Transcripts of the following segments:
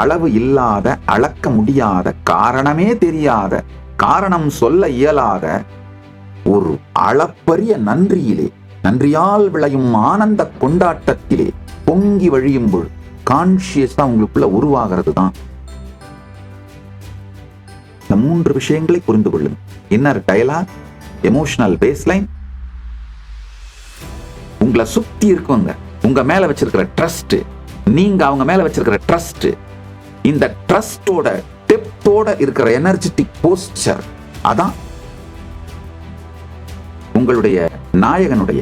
அளவு இல்லாத, அளக்க முடியாத, காரணமே தெரியாத, காரணம் சொல்ல இயலாத ஒரு அளப்பரிய நன்றியிலே, நன்றியால் விளையும் ஆனந்த கொண்டாட்டத்திலே பொங்கி வழியும் பொழுது கான்சியஸா உங்களுக்குள்ள உருவாகிறது தான் இந்த 3 விஷயங்களை புரிந்து கொள்ளுங்க. இன்னர் டயலாக், எமோஷனல் பேஸ்லைன், உங்களை சுத்தி இருக்குங்க உங்க மேல வச்சிருக்கிற ட்ரஸ்ட், நீங்க அவங்க மேல வச்சிருக்கிற ட்ரஸ்ட், இந்த ட்ரஸ்டோட டெப்தோட இருக்கிற எனர்ஜெட்டிக் போஸ்டர், அதான் உங்களுடைய நாயகனுடைய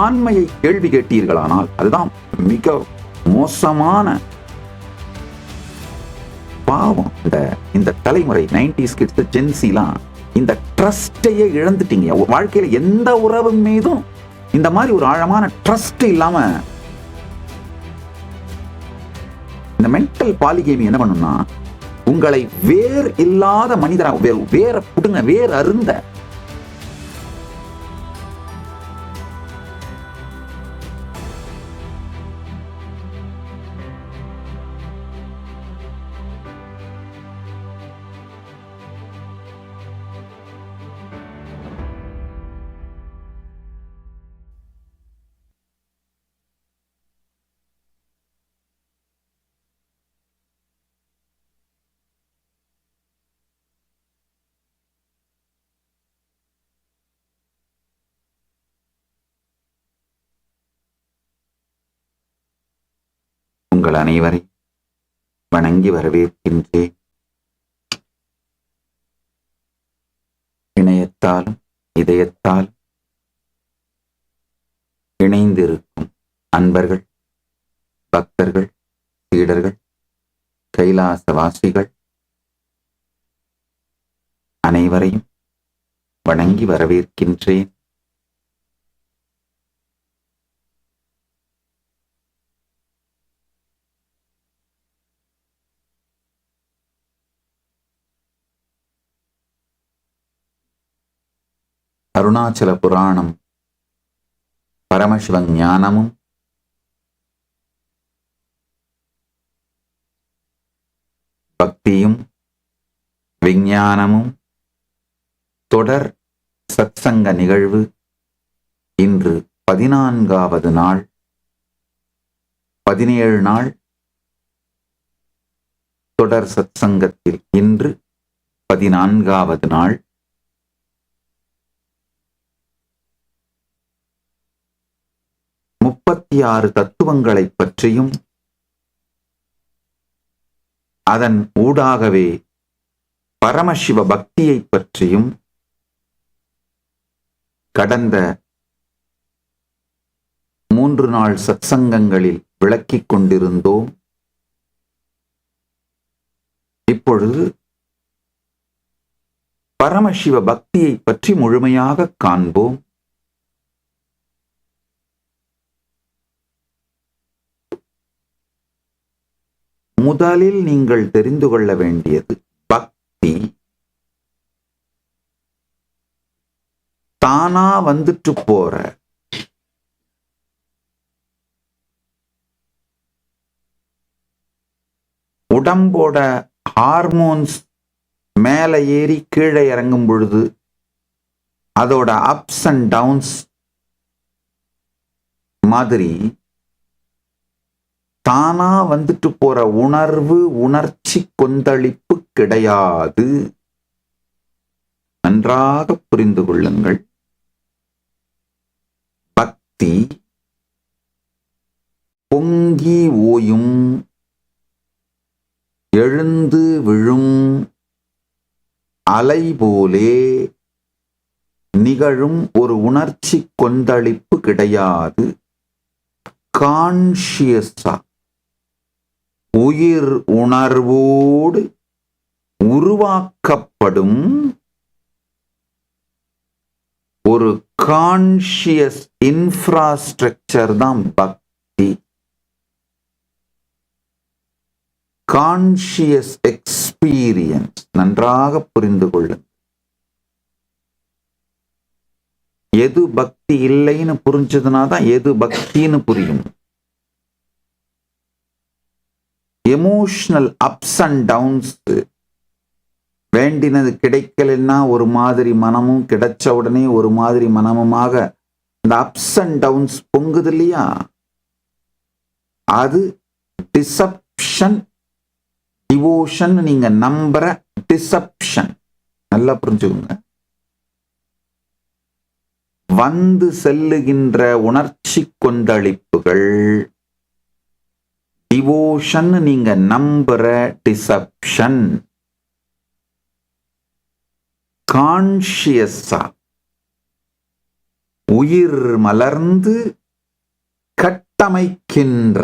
ஆண்மையை கேள்வி கேட்டீர்களானால் அதுதான் மிக மோசமான பாவம். இந்த தலைமுறை 90s கிட்ஸ், ஜென்சிலாம் இந்த ட்ரஸ்டையே இழந்துட்டீங்க. வாழ்க்கையில எந்த உறவு மீதும் இந்த மாதிரி ஒரு ஆழமான ட்ரஸ்ட் இல்லாம இந்த மென்டல் பாலிகேமி என்ன பண்ணும்னா உங்களை வேர் இல்லாத மனிதராக, வேற புடுங்க, வேர் அருந்த உங்கள் அனைவரை வணங்கி வரவேற்கின்றேன். இணையத்தாலும் இதயத்தாலும் இணைந்திருக்கும் அன்பர்கள், பக்தர்கள், சீடர்கள், கைலாசவாசிகள் அனைவரையும் வணங்கி வரவேற்கின்றேன். அருணாச்சல புராணம் பரமசிவ ஞானமும் பக்தியும் விஞ்ஞானமும் தொடர் சத்சங்க நிகழ்வு இன்று 14வது நாள். 17 நாள் தொடர் சத்சங்கத்தில் இன்று 14வது நாள். 36 தத்துவங்களை பற்றியும் அதன் ஊடாகவே பரமசிவ பக்தியை பற்றியும் கடந்த 3 நாள் சத்சங்கங்களில் விளக்கிக் கொண்டிருந்தோம். இப்பொழுது பரமசிவ பக்தியை பற்றி முழுமையாக காண்போம். முதலில் நீங்கள் தெரிந்து கொள்ள வேண்டியது, பக்தி தானா வந்துட்டு போற உடம்போட ஹார்மோன்ஸ் மேல ஏறி கீழே இறங்கும் பொழுது அதோட அப்ஸ் அண்ட் டவுன்ஸ் மாதிரி தானா வந்துட்டு போற உணர்வு, உணர்ச்சி கொந்தளிப்பு கிடையாது. நன்றாக புரிந்து கொள்ளுங்கள். பக்தி பொங்கி ஓயும், எழுந்து விழும் அலை போலே நிகழும் ஒரு உணர்ச்சி கொந்தளிப்பு கிடையாது. கான்ஷியஸா உயிர் உணர்வோடு உருவாக்கப்படும் ஒரு கான்ஷியஸ் இன்ஃப்ராஸ்ட்ரக்சர் தான் பக்தி. Conscious experience. நன்றாக புரிந்து கொள்ளுங்கள். எது பக்தி இல்லைன்னு புரிஞ்சதுனாதான் எது பக்தின்னு புரியும். எமோஷனல் அப்ஸ் அண்ட் டவுன்ஸ், வேண்டினது கிடைக்கலன்னா ஒரு மாதிரி மனமும், கிடைச்ச உடனே ஒரு மாதிரி மனமுமாக இந்த அப்ஸ் அண்ட் டவுன்ஸ் பொங்குது இல்லையா, அது டிசப்ஷன். டிவோஷன் நீங்க நம்புற டிசப்ஷன். நல்லா புரிஞ்சுக்கோங்க. வந்து செல்லுகின்ற உணர்ச்சி கொந்தளிப்புகள் டிவோஷன் நீங்க நம்புற டிசப்ஷன். கான்ஷியஸா உயிர் மலர்ந்து கட்டமைக்கின்ற,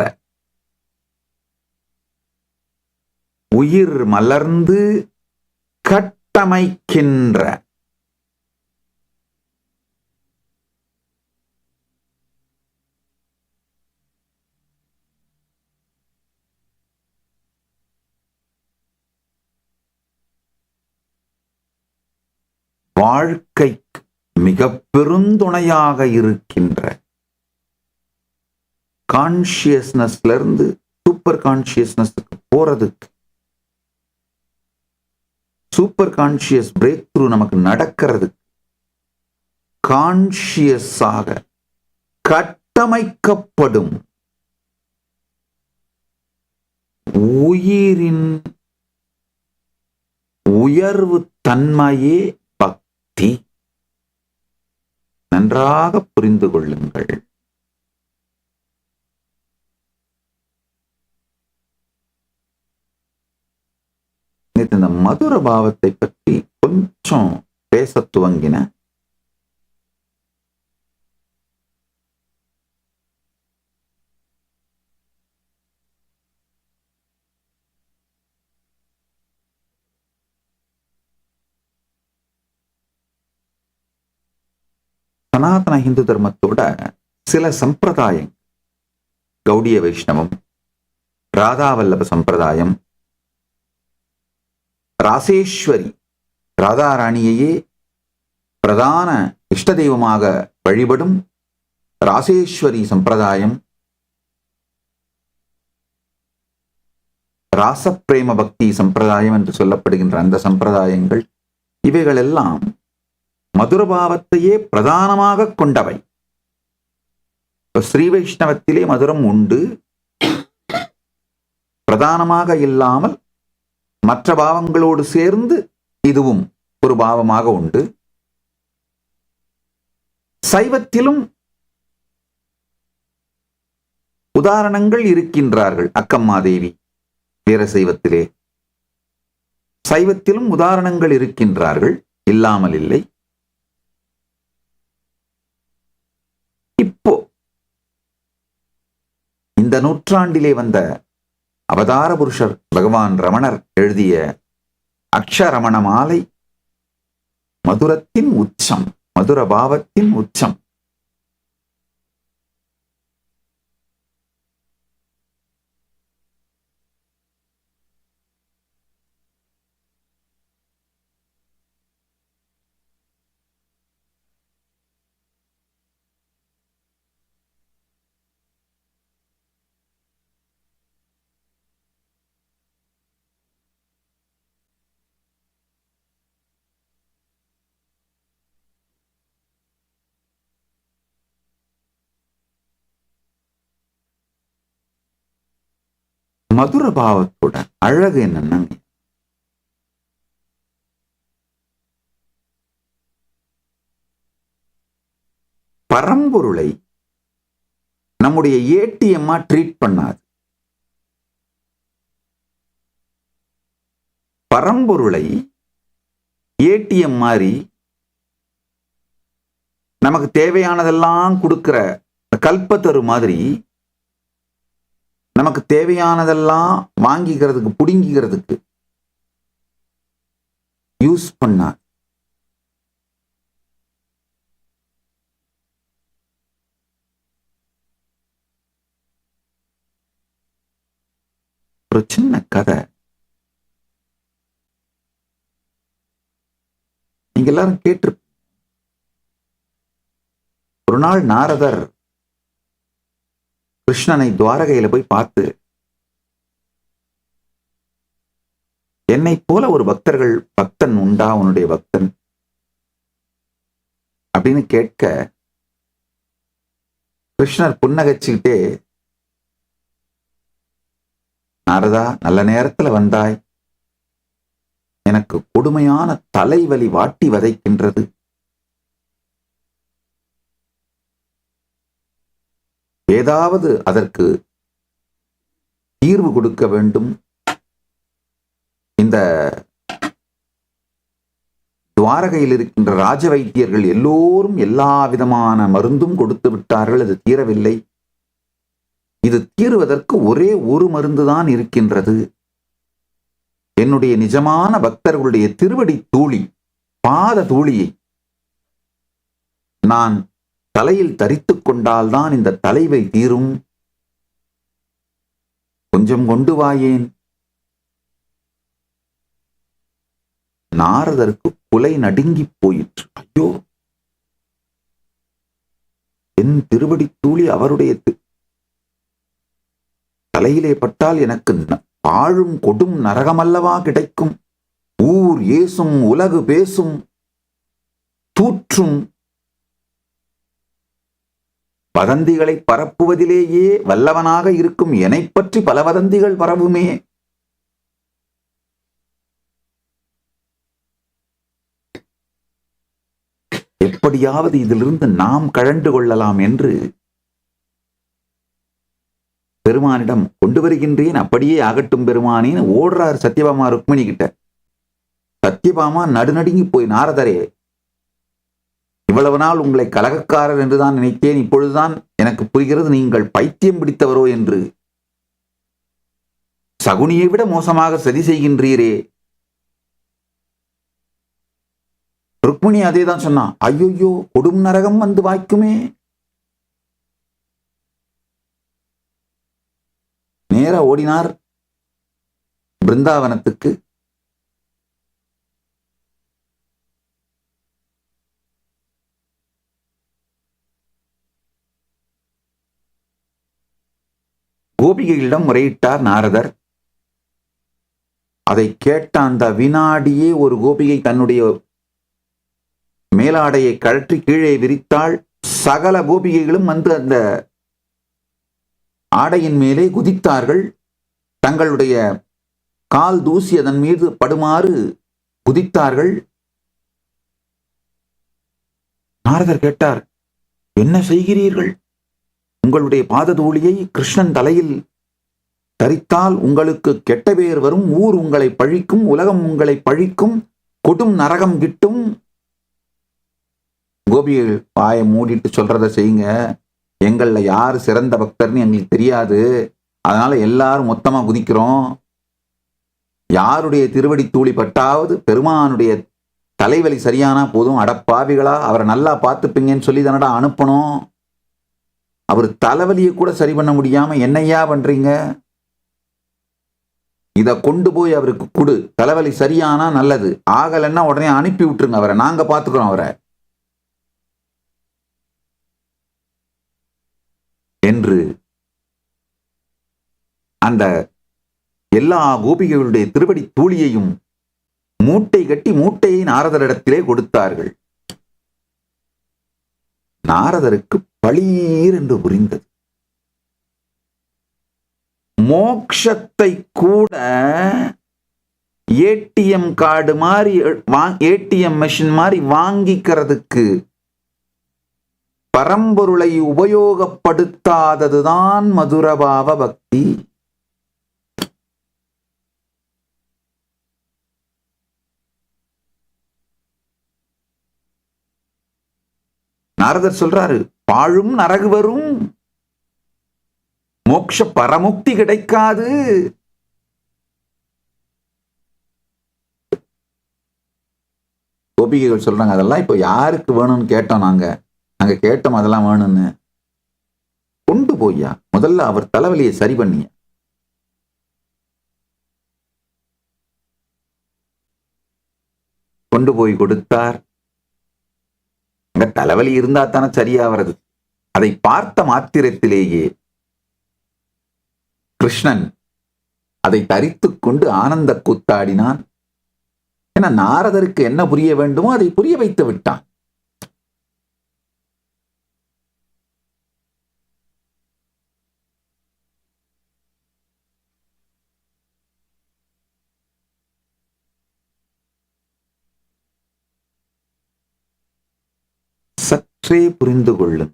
உயிர் மலர்ந்து கட்டமைக்கின்ற வாழ்க்கைக்கு மிக பெருந்துணையாக இருக்கின்ற கான்சியஸ்னஸ்ல இருந்து சூப்பர் கான்சியஸ்னஸ்க்கு போறதுக்கு, சூப்பர் கான்சியஸ் பிரேக் த்ரூ நமக்கு நடக்கிறதுக்கு கான்சியஸாக கட்டமைக்கப்படும் உயிரின் உயர்வு தன்மையே பக்தி. நன்றாக புரிந்து கொள்ளுங்கள். இந்த மதுர பாவத்தை பற்றி கொஞ்சம் பேச துவங்கின. சனாதன இந்து தர்மத்தோட சில சம்பிரதாயம், கௌடிய வைஷ்ணவம், ராதாவல்லப சம்பிரதாயம், ராசேஸ்வரி ராதாராணியையே பிரதான இஷ்ட தெய்வமாக வழிபடும் ராசேஸ்வரி சம்பிரதாயம், ராசப்பிரேம பக்தி சம்பிரதாயம் என்று சொல்லப்படுகின்ற அந்த சம்பிரதாயங்கள், இவைகள் எல்லாம் மதுரபாவத்தையே பிரதானமாக கொண்டவை. ஸ்ரீ வைஷ்ணவத்திலே மதுரம் உண்டு, பிரதானமாக இல்லாமல் மற்ற பாவங்களோடு சேர்ந்து இதுவும் ஒரு பாவமாக உண்டு. சைவத்திலும் உதாரணங்கள் இருக்கின்றார்கள். அக்கம்மாதேவி வீரசைவத்திலே, சைவத்திலும் உதாரணங்கள் இருக்கின்றார்கள், இல்லாமல் இல்லை. இப்போ இந்த நூற்றாண்டிலே வந்த அவதார புருஷர் பகவான் ரமணர் எழுதிய அக்ஷரமண மாலை மதுரத்தின் உச்சம், மதுர பாவத்தின் உச்சம். மதுர பாவத்தோட அழகு என்னன்னா, பரம்பொருளை நம்முடைய ஏடிஎம்மா ட்ரீட் பண்ணாது. பரம்பொருளை ஏடிஎம் மாதிரி நமக்கு தேவையானதெல்லாம் கொடுக்கிற கல்பத்தரு மாதிரி நமக்கு தேவையானதெல்லாம் வாங்கிக்கிறதுக்கு, புடுங்கிக்கிறதுக்கு யூஸ் பண்ணா. ஒரு சின்ன கதை, நீங்க எல்லாரும் கேட்டிருப்பீங்க. ஒரு நாள் நாரதர் கிருஷ்ணனை துவாரகையில போய் பார்த்து, என்னை போல ஒரு பக்தன் உண்டா உன்னுடைய பக்தன் அப்படின்னு கேட்க கிருஷ்ணர் புன்னகைச்சுக்கிட்டே, நாரதா, நல்ல நேரத்துல வந்தாய். எனக்கு கொடுமையான தலைவலி வாட்டி வதைக்கின்றது. ஏதாவது அதற்கு தீர்வு கொடுக்க வேண்டும். இந்த துவாரகையில் இருக்கின்ற ராஜ வைத்தியர்கள் எல்லோரும் எல்லா விதமான மருந்தும் கொடுத்து விட்டார்கள், அது தீரவில்லை. இது தீருவதற்கு ஒரே ஒரு மருந்துதான் இருக்கின்றது. என்னுடைய நிஜமான பக்தர்களுடைய திருவடி தூளி, பாத தூளியை நான் தலையில் தரித்துக் கொண்டால்தான் இந்த தலைவை தீரும். கொஞ்சம் கொண்டு வாயேன். நாரதருக்கு குலை நடுங்கி போயிற்று. ஐயோ, என் திருவடி தூளி அவருடைய தலையிலே பட்டால் எனக்கு பாழும் கொடும் நரகமல்லவா கிடைக்கும்? ஊர் ஏசும், உலகு பேசும், தூற்றும் வதந்திகளை பரப்புவதிலேயே வல்லவனாக இருக்கும் என்னை பற்றி பல வதந்திகள் பரவுமே. எப்படியாவது இதிலிருந்து நாம் கழண்டு கொள்ளலாம் என்று பெருமானிடம் கொண்டு வருகின்றேன், அப்படியே ஆகட்டும் பெருமானின்னு ஓடுறார் சத்யபாமா ருக்மிணி கிட்ட. சத்யபாமா நடுநடுங்கி போய், நாரதரே, இவ்வளவு நாள் உங்களை கலகக்காரர் என்றுதான் நினைத்தேன், இப்பொழுதுதான் எனக்கு புரிகிறது நீங்கள் பைத்தியம் பிடித்தவரோ என்று. சகுனியை விட மோசமாக சதி செய்கின்றீரே. ருக்மிணி அதேதான் சொன்னான். ஐயோ, கொடும் நரகம் வந்து வாய்க்குமே. நேரா ஓடினார் பிருந்தாவனத்துக்கு. கோபிகைகளிடம் முறையிட்டார் நாரதர். அதை கேட்ட அந்த வினாடியே ஒரு கோபிகை தன்னுடைய மேலாடையை கழற்றி கீழே விரித்தாள். சகல கோபிகைகளும் வந்து அந்த ஆடையின் மேலே குதித்தார்கள். தங்களுடைய கால் தூசி அதன் மீது படுமாறு குதித்தார்கள். நாரதர் கேட்டார், என்ன செய்கிறீர்கள்? உங்களுடைய பாததூளியை கிருஷ்ணன் தலையில் தரித்தால் உங்களுக்கு கெட்ட பேர் வரும், ஊர் உங்களை பழிக்கும், உலகம் உங்களை பழிக்கும், கொடும் நரகம் கிட்டும். கோபிகள் வாயை மூடிட்டு சொல்றதை செய்யுங்க, எங்கள்ல யாரு சிறந்த பக்தர்னு எங்களுக்கு தெரியாது, அதனால எல்லாரும் மொத்தமா குதிக்கிறோம். யாருடைய திருவடி தூளி பட்டாவது பெருமானுடைய தலைவலி சரியானா போதும். அடப்பாவிகளா, அவரை நல்லா பார்த்துப்பீங்கன்னு சொல்லி தானடா அனுப்பணும். அவர் தலைவலியை கூட சரி பண்ண முடியாம என்னையா பண்றீங்க? இத கொண்டு போய் அவருக்கு கொடு, தலைவலி சரியானா நல்லது, ஆகலைன்னா உடனே அனுப்பி விட்டுருங்க, அவரை நாங்க பார்த்துக்கிறோம் அவரை என்று அந்த எல்லா கோபிகளுடைய திருவடி தூளியையும் மூட்டை கட்டி மூட்டையை நாரதரிடத்திலே கொடுத்தார்கள். நாரதருக்கு பளீர் என்று புரிந்தது. மோக்ஷத்தை கூட ஏடிஎம் கார்டு மாதிரி, ஏடிஎம் மெஷின் மாதிரி வாங்கிக்கிறதுக்கு பரம்பொருளை உபயோகப்படுத்தாததுதான் மதுரபாவ பக்தி. நாரதர் சொல்றாரு, பாழும் நரகு வரும், மோட்ச பரமுக்தி கிடைக்காது. கோபிகைகள் சொல்றாங்க, அதெல்லாம் இப்ப யாருக்கு வேணும்னு கேட்டோம், நாங்க கேட்டோம் அதெல்லாம் வேணும்னு. கொண்டு போய்யா, முதல்ல அவர் தலைவலியை சரி பண்ணிய. கொண்டு போய் கொடுத்தார். அங்க தலைவலி இருந்தா தானே சரியாகிறது. அதை பார்த்த மாத்திரத்திலேயே கிருஷ்ணன் அதை தரித்துக் கொண்டு ஆனந்த கூத்தாடினான். என நாரதருக்கு என்ன புரிய வேண்டுமோ அதை புரிய வைத்து விட்டான். சற்றே புரிந்து கொள்ளும்.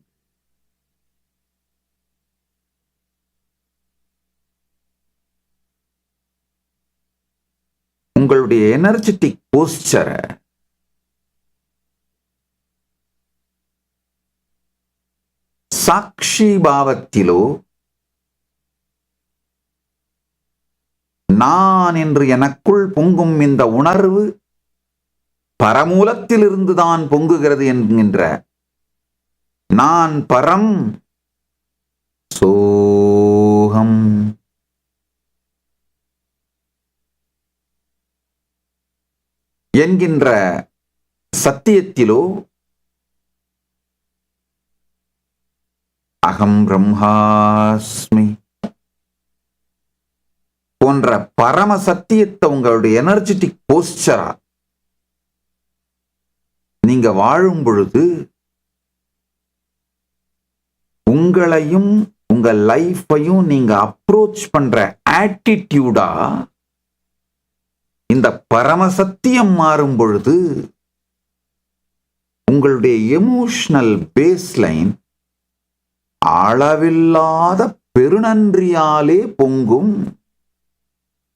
உங்களுடைய எனர்ஜெட்டிக் போஸ்டரை சாட்சி பாவத்திலோ நான் என்று எனக்குள் பொங்கும் இந்த உணர்வு பரமூலத்திலிருந்துதான் பொங்குகிறது என்கின்ற நான் பரம் சோகம் என்கின்ற சத்தியத்திலோ அகம் பிரம்மாஸ்மி போன்ற பரம சத்தியத்தை உங்களுடைய எனர்ஜெட்டிக் போஸ்டரா நீங்க வாழும் பொழுது உங்களையும் உங்க லைஃபையும் நீங்க அப்ரோச் பண்ற ஆட்டிடியூடா இந்த பரமசத்தியம் மாறும் பொழுது உங்களுடைய எமோஷனல் பேஸ்லைன் அளவில்லாத பெருநன்றியாலே பொங்கும்.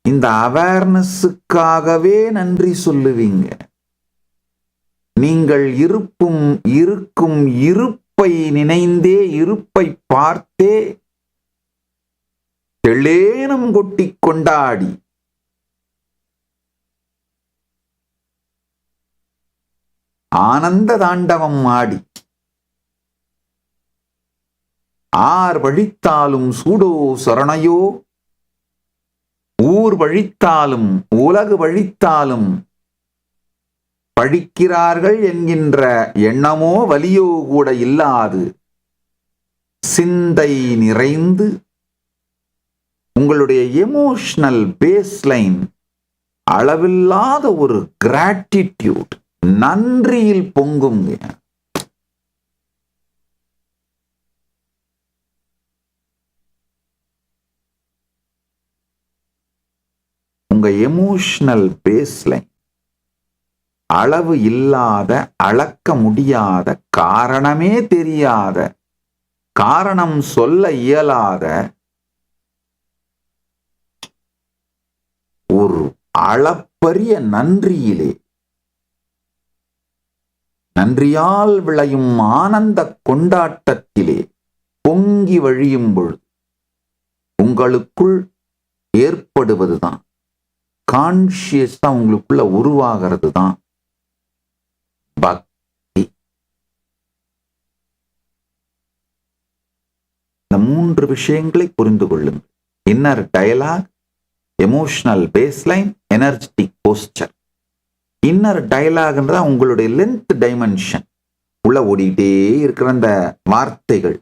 இந்த அவேர்னஸுக்காகவே நன்றி சொல்லுவீங்க. நீங்கள் இருக்கும் இருப்பை நினைந்தே, இருப்பை பார்த்தே தெளேனம் கொட்டி கொண்டாடி ஆனந்த தாண்டவம் ஆடி ஆர் வழித்தாலும் சூடோ சரணையோ, ஊர் வழித்தாலும் உலகு வழித்தாலும் பழிக்கிறார்கள் என்கின்ற எண்ணமோ வலியோ கூட இல்லாது சிந்தை நிறைந்து உங்களுடைய எமோஷனல் பேஸ்லைன் அளவில்லாத ஒரு கிராட்டிடியூட் நன்றியில் பொங்குங்க. உங்க எமோஷனல் பேஸ்லைன் அளவு இல்லாத, அளக்க முடியாத, காரணமே தெரியாத, காரணம் சொல்ல இயலாத ஒரு அளப்பரிய நன்றியிலே, நன்றியால் விளையும் ஆனந்த கொண்டாட்டத்திலே பொங்கி வழியும் பொழுது உங்களுக்குள் ஏற்படுவதுதான், கான்சியஸா உங்களுக்குள்ள உருவாகிறது தான் பக்தி. இந்த 3 விஷயங்களை புரிந்து கொள்ளுங்கள். Inner dialogue, emotional baseline, energetic posture. Inner டயலாக்ன்றா உங்களுடைய லென்த் டைமென்ஷன் உள்ள ஓடிட்டே இருக்கிற அந்த வார்த்தைகள்.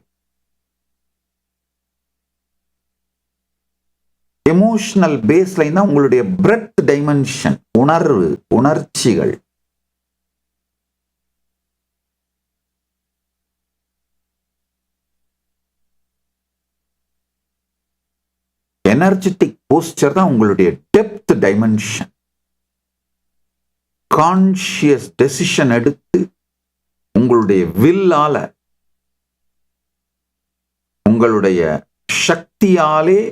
எமோஷனல் பேஸ்லைன் தான் உங்களுடைய பிரெத் டைமென்ஷன், உணர்வு, உணர்ச்சிகள். எனர்ஜெட்டிக் போஸ்டர் தான் உங்களுடைய டெப்த் டைமென்ஷன். கான்சியஸ் டெசிஷன் எடுத்து உங்களுடைய வில்லால, உங்களுடைய சக்தியாலே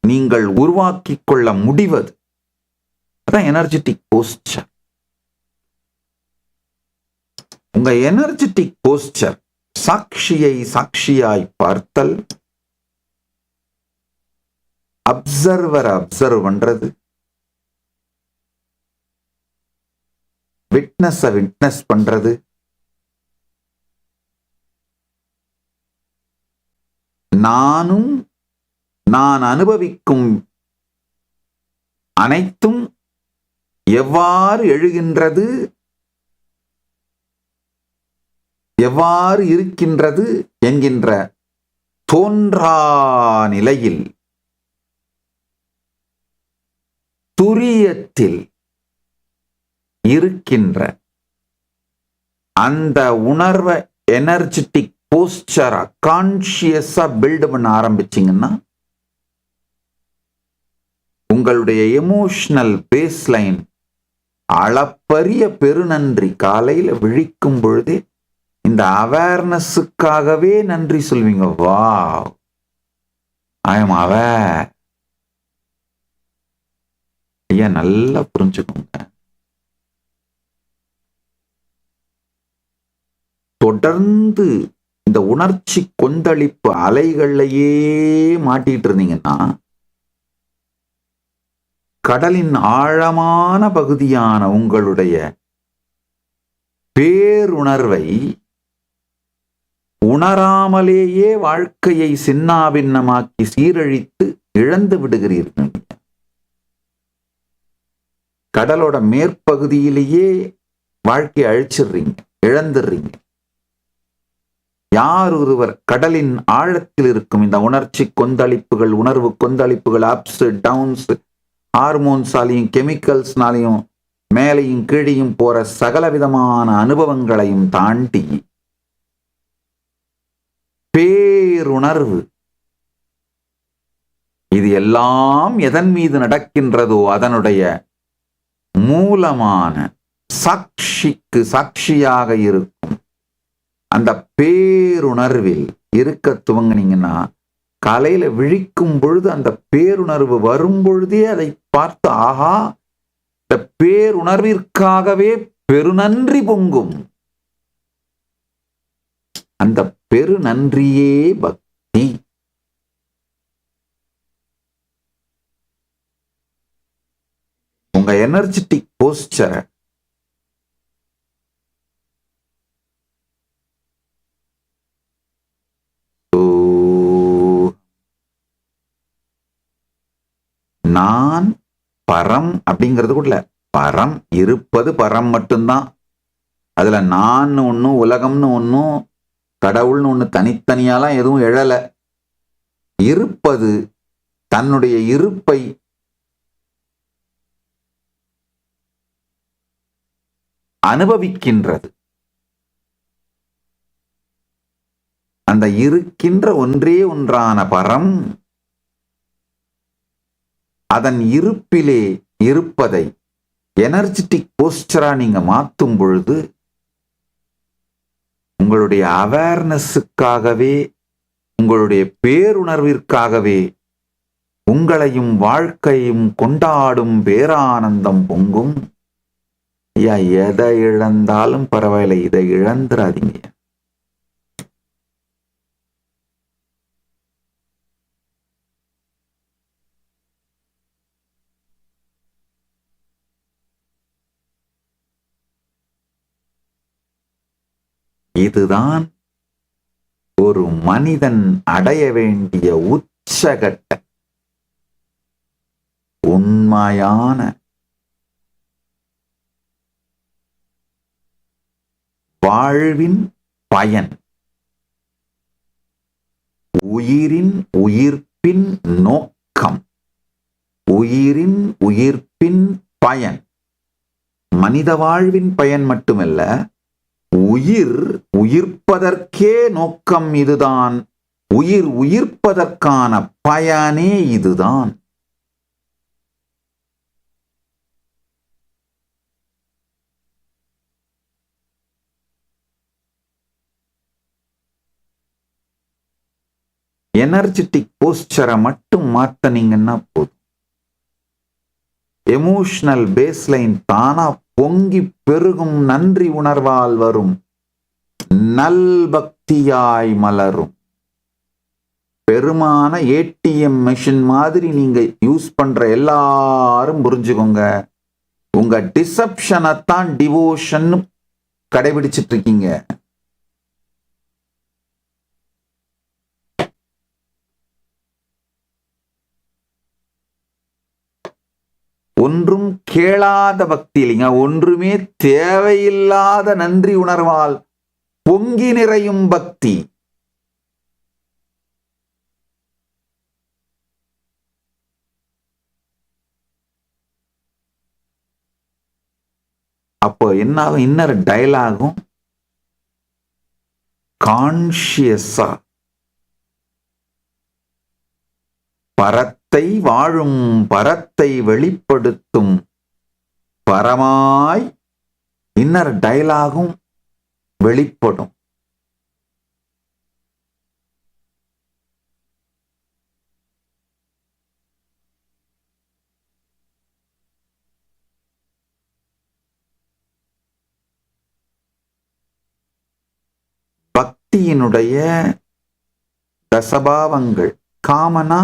நீங்கள் உருவாக்கிக் கொள்ள முடிவது அதான் எனர்ஜெட்டிக் போஸ்டர். உங்க எனர்ஜெட்டிக் போஸ்டர் சாட்சியை சாட்சியாய் பார்த்தல், அப்சர்வரை அப்சர்வ் பண்றது, விட்னஸை விட்னஸ் பண்றது, நானும் நான் அனுபவிக்கும் அனைத்தும் எவ்வாறு எழுகின்றது, எவ்வாறு இருக்கின்றது என்கின்ற தோன்றா நிலையில் துரியத்தில் இருக்கின்ற அந்த உணர்வை எனர்ஜெட்டிக் போஸ்டரா கான்சியஸா பில்ட் பண்ண ஆரம்பிச்சீங்கன்னா உங்களுடைய எமோஷனல் பேஸ்லைன் அளப்பரிய பெருநன்றி. காலையில விழிக்கும் பொழுதே இந்த அவேர்னஸுக்காகவே நன்றி சொல்வீங்க. வா, ஐ எம் அவேர். ஐயா, நல்லா புரிஞ்சுக்கோங்க. தொடர்ந்து இந்த உணர்ச்சி கொந்தளிப்பு அலைகள்லையே மாட்டிட்டு இருந்தீங்கன்னா கடலின் ஆழமான பகுதியான உங்களுடைய பேருணர்வை உணராமலேயே வாழ்க்கையை சின்னாபின்னமாக்கி சீரழித்து இழந்து விடுகிறீர்கள். கடலோட மேற்பகுதியிலேயே வாழ்க்கையை அழிச்சிடுறீங்க, இழந்துடுறீங்க. யார் ஒருவர் கடலின் ஆழத்தில் இருக்கும் இந்த உணர்ச்சி கொந்தளிப்புகள், உணர்வு கொந்தளிப்புகள், அப்ஸ் டவுன்ஸ், ஹார்மோன்ஸாலையும் கெமிக்கல்ஸ்னாலையும் மேலையும் கீழையும் போற சகல விதமான அனுபவங்களையும் தாண்டி பேருணர்வு, இது எல்லாம் எதன் மீது நடக்கின்றதோ அதனுடைய மூலமான சாட்சிக்கு சாட்சியாக இருக்கும் அந்த பேருணர்வில் இருக்க துவங்கினீங்கன்னா காலையில விழிக்கும் பொழுது அந்த பேருணர்வு வரும் பொழுதே அதை பார்த்து, ஆஹா, இந்த பேருணர்விற்காகவே பெருநன்றி பொங்கும். அந்த பெருநன்றியே பக்தி. உங்க எனர்ஜெட்டிக் போஸ்டரை நான் பரம் அப்படிங்கிறது கூட பரம் இருப்பது பரம் மட்டும்தான். அதுல நான் ஒன்னும் உலகம்னு ஒன்னும் கடவுள்னு ஒண்ணு தனித்தனியாலாம் எதுவும் எழல. இருப்பது தன்னுடைய இருப்பை அனுபவிக்கின்றது. அந்த இருக்கின்ற ஒன்றே ஒன்றான பரம் அதன் இருப்பிலே இருப்பதை எனர்ஜெட்டிக் போஸ்டரா நீங்க மாற்றும் பொழுது உங்களுடைய அவேர்னஸுக்காகவே, உங்களுடைய பேருணர்விற்காகவே உங்களையும் வாழ்க்கையும் கொண்டாடும் பேரானந்தம் பொங்கும். ஐயா, எதை இழந்தாலும் பரவாயில்லை, இதை இழந்துராதீங்க. இதுதான் ஒரு மனிதன் அடைய வேண்டிய உச்சகட்ட உண்மையான வாழ்வின் பயன். உயிரின் உயிர்ப்பின் நோக்கம், உயிரின் உயிர்ப்பின் பயன். மனித வாழ்வின் பயன் மட்டுமல்ல, உயிர் உயிர்ப்பதற்கே நோக்கம் இதுதான். உயிர் உயிர்ப்பதற்கான பயனே இதுதான். எனர்ஜெட்டிக் போஸ்டரை மட்டும் மாத்தனீங்கன்னா போதும். எமோஷனல் பேஸ்லைன் தானா பொங்கி பெருகும் நன்றி உணர்வால் வரும் நல்பக்தியாய் மலரும். பெருமான ஏடிஎம் மெஷின் மாதிரி நீங்க யூஸ் பண்ற எல்லாரும் புரிஞ்சுக்கோங்க, உங்க டிசப்ஷனைத்தான் டிவோஷன் கடைபிடிச்சிட்டு இருக்கீங்க. ஒன்றும் கேளாத பக்தி இல்லைங்க, ஒன்றுமே தேவையில்லாத நன்றி உணர்வால் பொங்கி நிறையும் பக்தி. அப்போ என்ன ஆகும்? இன்னர் டயலாகும் கான்ஷியஸா பரத்தை வாழும், பரத்தை வெளிப்படுத்தும் பரமாய் இன்னர் டயலாகும் வெளிப்படும். பக்தியினுடைய தசபாவங்கள் காமனா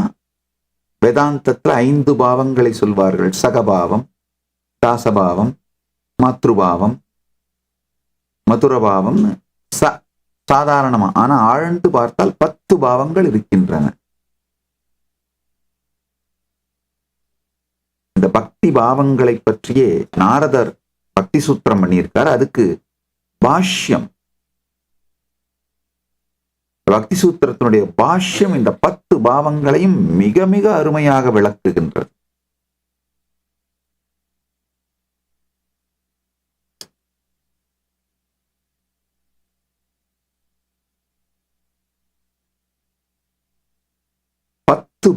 வேதாந்தத்துல 5 பாவங்களை சொல்வார்கள். சகபாவம், தாசபாவம், மாத்ருபாவம், மதுரபாவம், சாதாரணமா. ஆனா ஆழ்ந்து பார்த்தால் 10 பாவங்கள் இருக்கின்றன. இந்த பக்தி பாவங்களை பற்றியே நாரதர் பக்தி சூத்திரம் பண்ணியிருக்கார். அதுக்கு பாஷ்யம், பக்தி சூத்திரத்தினுடைய பாஷ்யம் இந்த 10 பாவங்களையும் மிக மிக அருமையாக விளக்குகின்றது.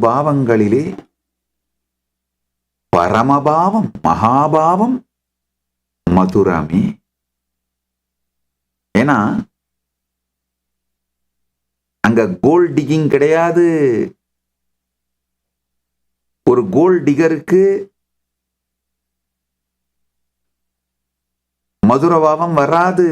பாவங்களிலே பரமபாவம், மகாபாவம் மதுரமே. ஏன்னா அங்க கோல்ட் டிகிங் கிடையாது. ஒரு கோல்ட் டிகருக்கு மதுரபாவம் வராது.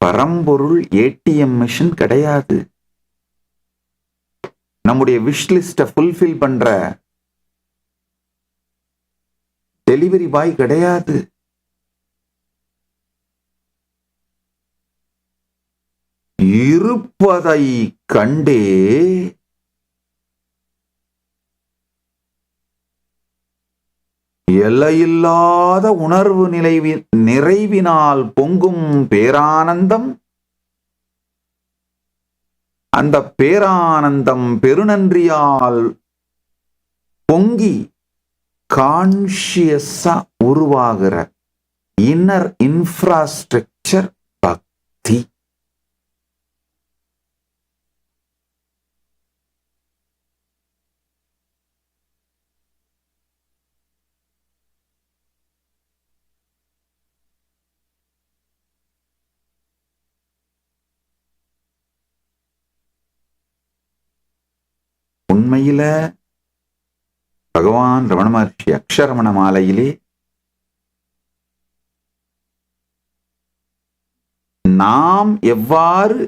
பரம்பொருள் ஏடிஎம் மிஷின் கிடையாது. நம்முடைய விஷ் லிஸ்ட ஃபுல்ஃபில் பண்ற டெலிவரி பாய் கிடையாது. இருப்பதை கண்டே எல்லையில்லாத உணர்வு நிறைவினால் பொங்கும் பேரானந்தம். அந்த பேரானந்தம் பெருநன்றியால் பொங்கி கான்ஷியஸா உருவாகிற இன்னர் இன்ஃப்ராஸ்ட்ரக்சர் பக்தி. உண்மையில பகவான் ரமண மகர்ஷி அக்ஷரமண மாலையிலே நாம் எவ்வாறு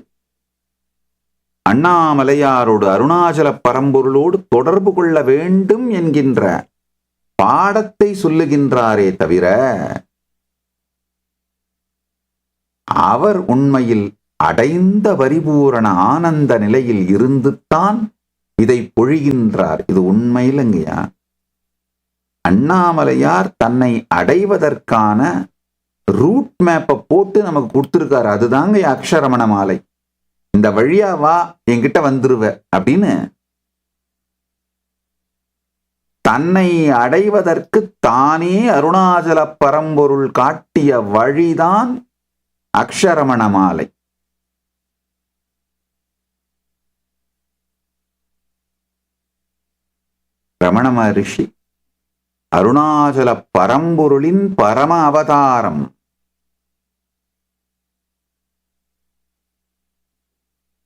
அண்ணாமலையாரோடு அருணாச்சல பரம்பொருளோடு தொடர்பு கொள்ள வேண்டும் என்கின்ற பாடத்தை சொல்லுகின்றாரே தவிர அவர் உண்மையில் அடைந்த பரிபூரண ஆனந்த நிலையில் இருந்துத்தான் இதை பொழிகின்றார். இது உண்மையிலங்கய்யா. அண்ணாமலையார் தன்னை அடைவதற்கான ரூட் மேப்பை போட்டு நமக்கு கொடுத்திருக்காரு. அதுதாங்க அக்ஷரமண மாலை. இந்த வழியா வா, என்கிட்ட வந்துருவ அப்படின்னு தன்னை அடைவதற்கு தானே அருணாச்சல பரம்பொருள் காட்டிய வழிதான் அக்ஷரமண மாலை. ரமண மகரிஷி அருணாச்சல பரம்பொருளின் பரம அவதாரம்.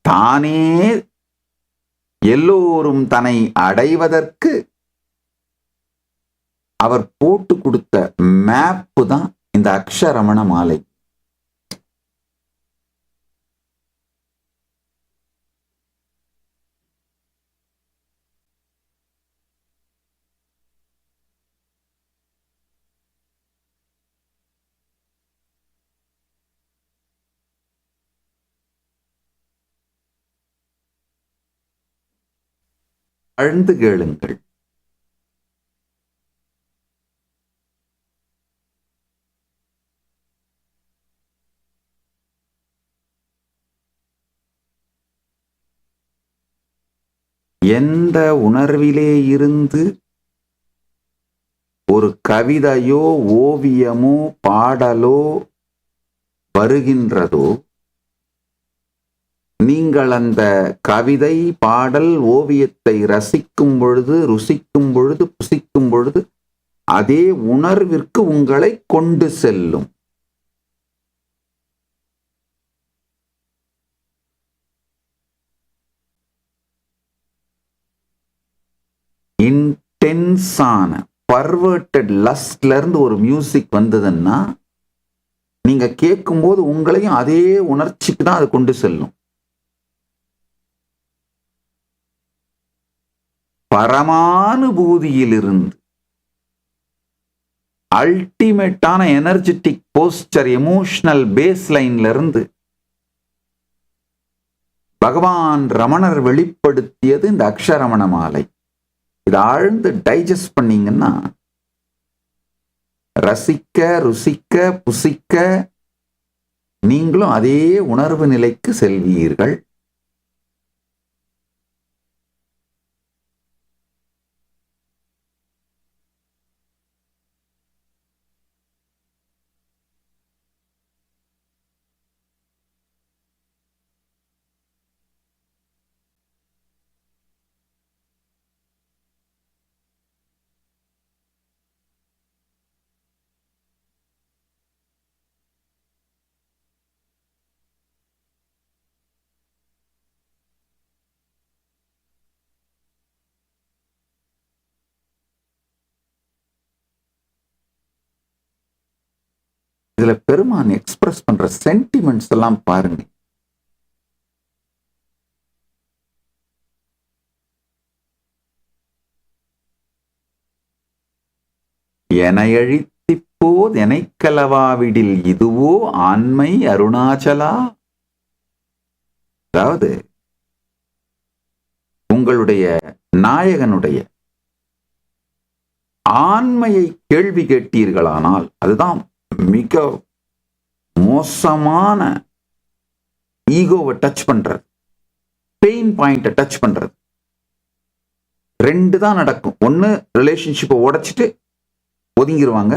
தானே எல்லோரும் தன்னை அடைவதற்கு அவர் போட்டு கொடுத்த மேப்பு தான் இந்த அக்ஷரமண மாலை. ஆழ்ந்து கேளுங்கள். எந்த உணர்விலே இருந்து ஒரு கவிதையோ ஓவியமோ பாடலோ வருகின்றதோ, நீங்கள் அந்த கவிதை பாடல் ஓவியத்தை ரசிக்கும் பொழுது, ருசிக்கும் பொழுது, புசிக்கும் பொழுது அதே உணர்விற்கு உங்களை கொண்டு செல்லும். இன்டென்ஸான பர்வர்டட் லஸ்ட்ல இருந்து ஒரு மியூசிக் வந்ததுன்னா நீங்க கேட்கும்போது உங்களையும் அதே உணர்ச்சிக்கு தான் அது கொண்டு செல்லும். பரமானுபூதியிலிருந்து அல்டிமேட்டான எனர்ஜெட்டிக் போஸ்டர், எமோஷனல் பேஸ் லைன்ல இருந்து பகவான் ரமணர் வெளிப்படுத்தியது இந்த அக்ஷரமண மாலை. இதை ஆழ்ந்து டைஜஸ்ட் பண்ணீங்கன்னா ரசிக்க, ருசிக்க, புசிக்க நீங்களும் அதே உணர்வு நிலைக்கு செல்வீர்கள். இதுல பெருமான் எக்ஸ்பிரஸ் பண்ற சென்டிமெண்ட்ஸ் எல்லாம் பாருங்க. எனையழித்திப்போது எனைக்கலவாவிடில் இதுவோ ஆண்மை அருணாச்சலா. அதாவது உங்களுடைய நாயகனுடைய ஆண்மையை கேள்வி கேட்டீர்களானால் அதுதான் மிக மோசமான ஈகோவை டச் பண்றது, பெயின் பாயிண்ட டச் பண்றது. ரெண்டு தான் நடக்கும். ஒன்னு ரிலேஷன்ஷிப்பை உடைச்சிட்டு ஒதுங்கிடுவாங்க,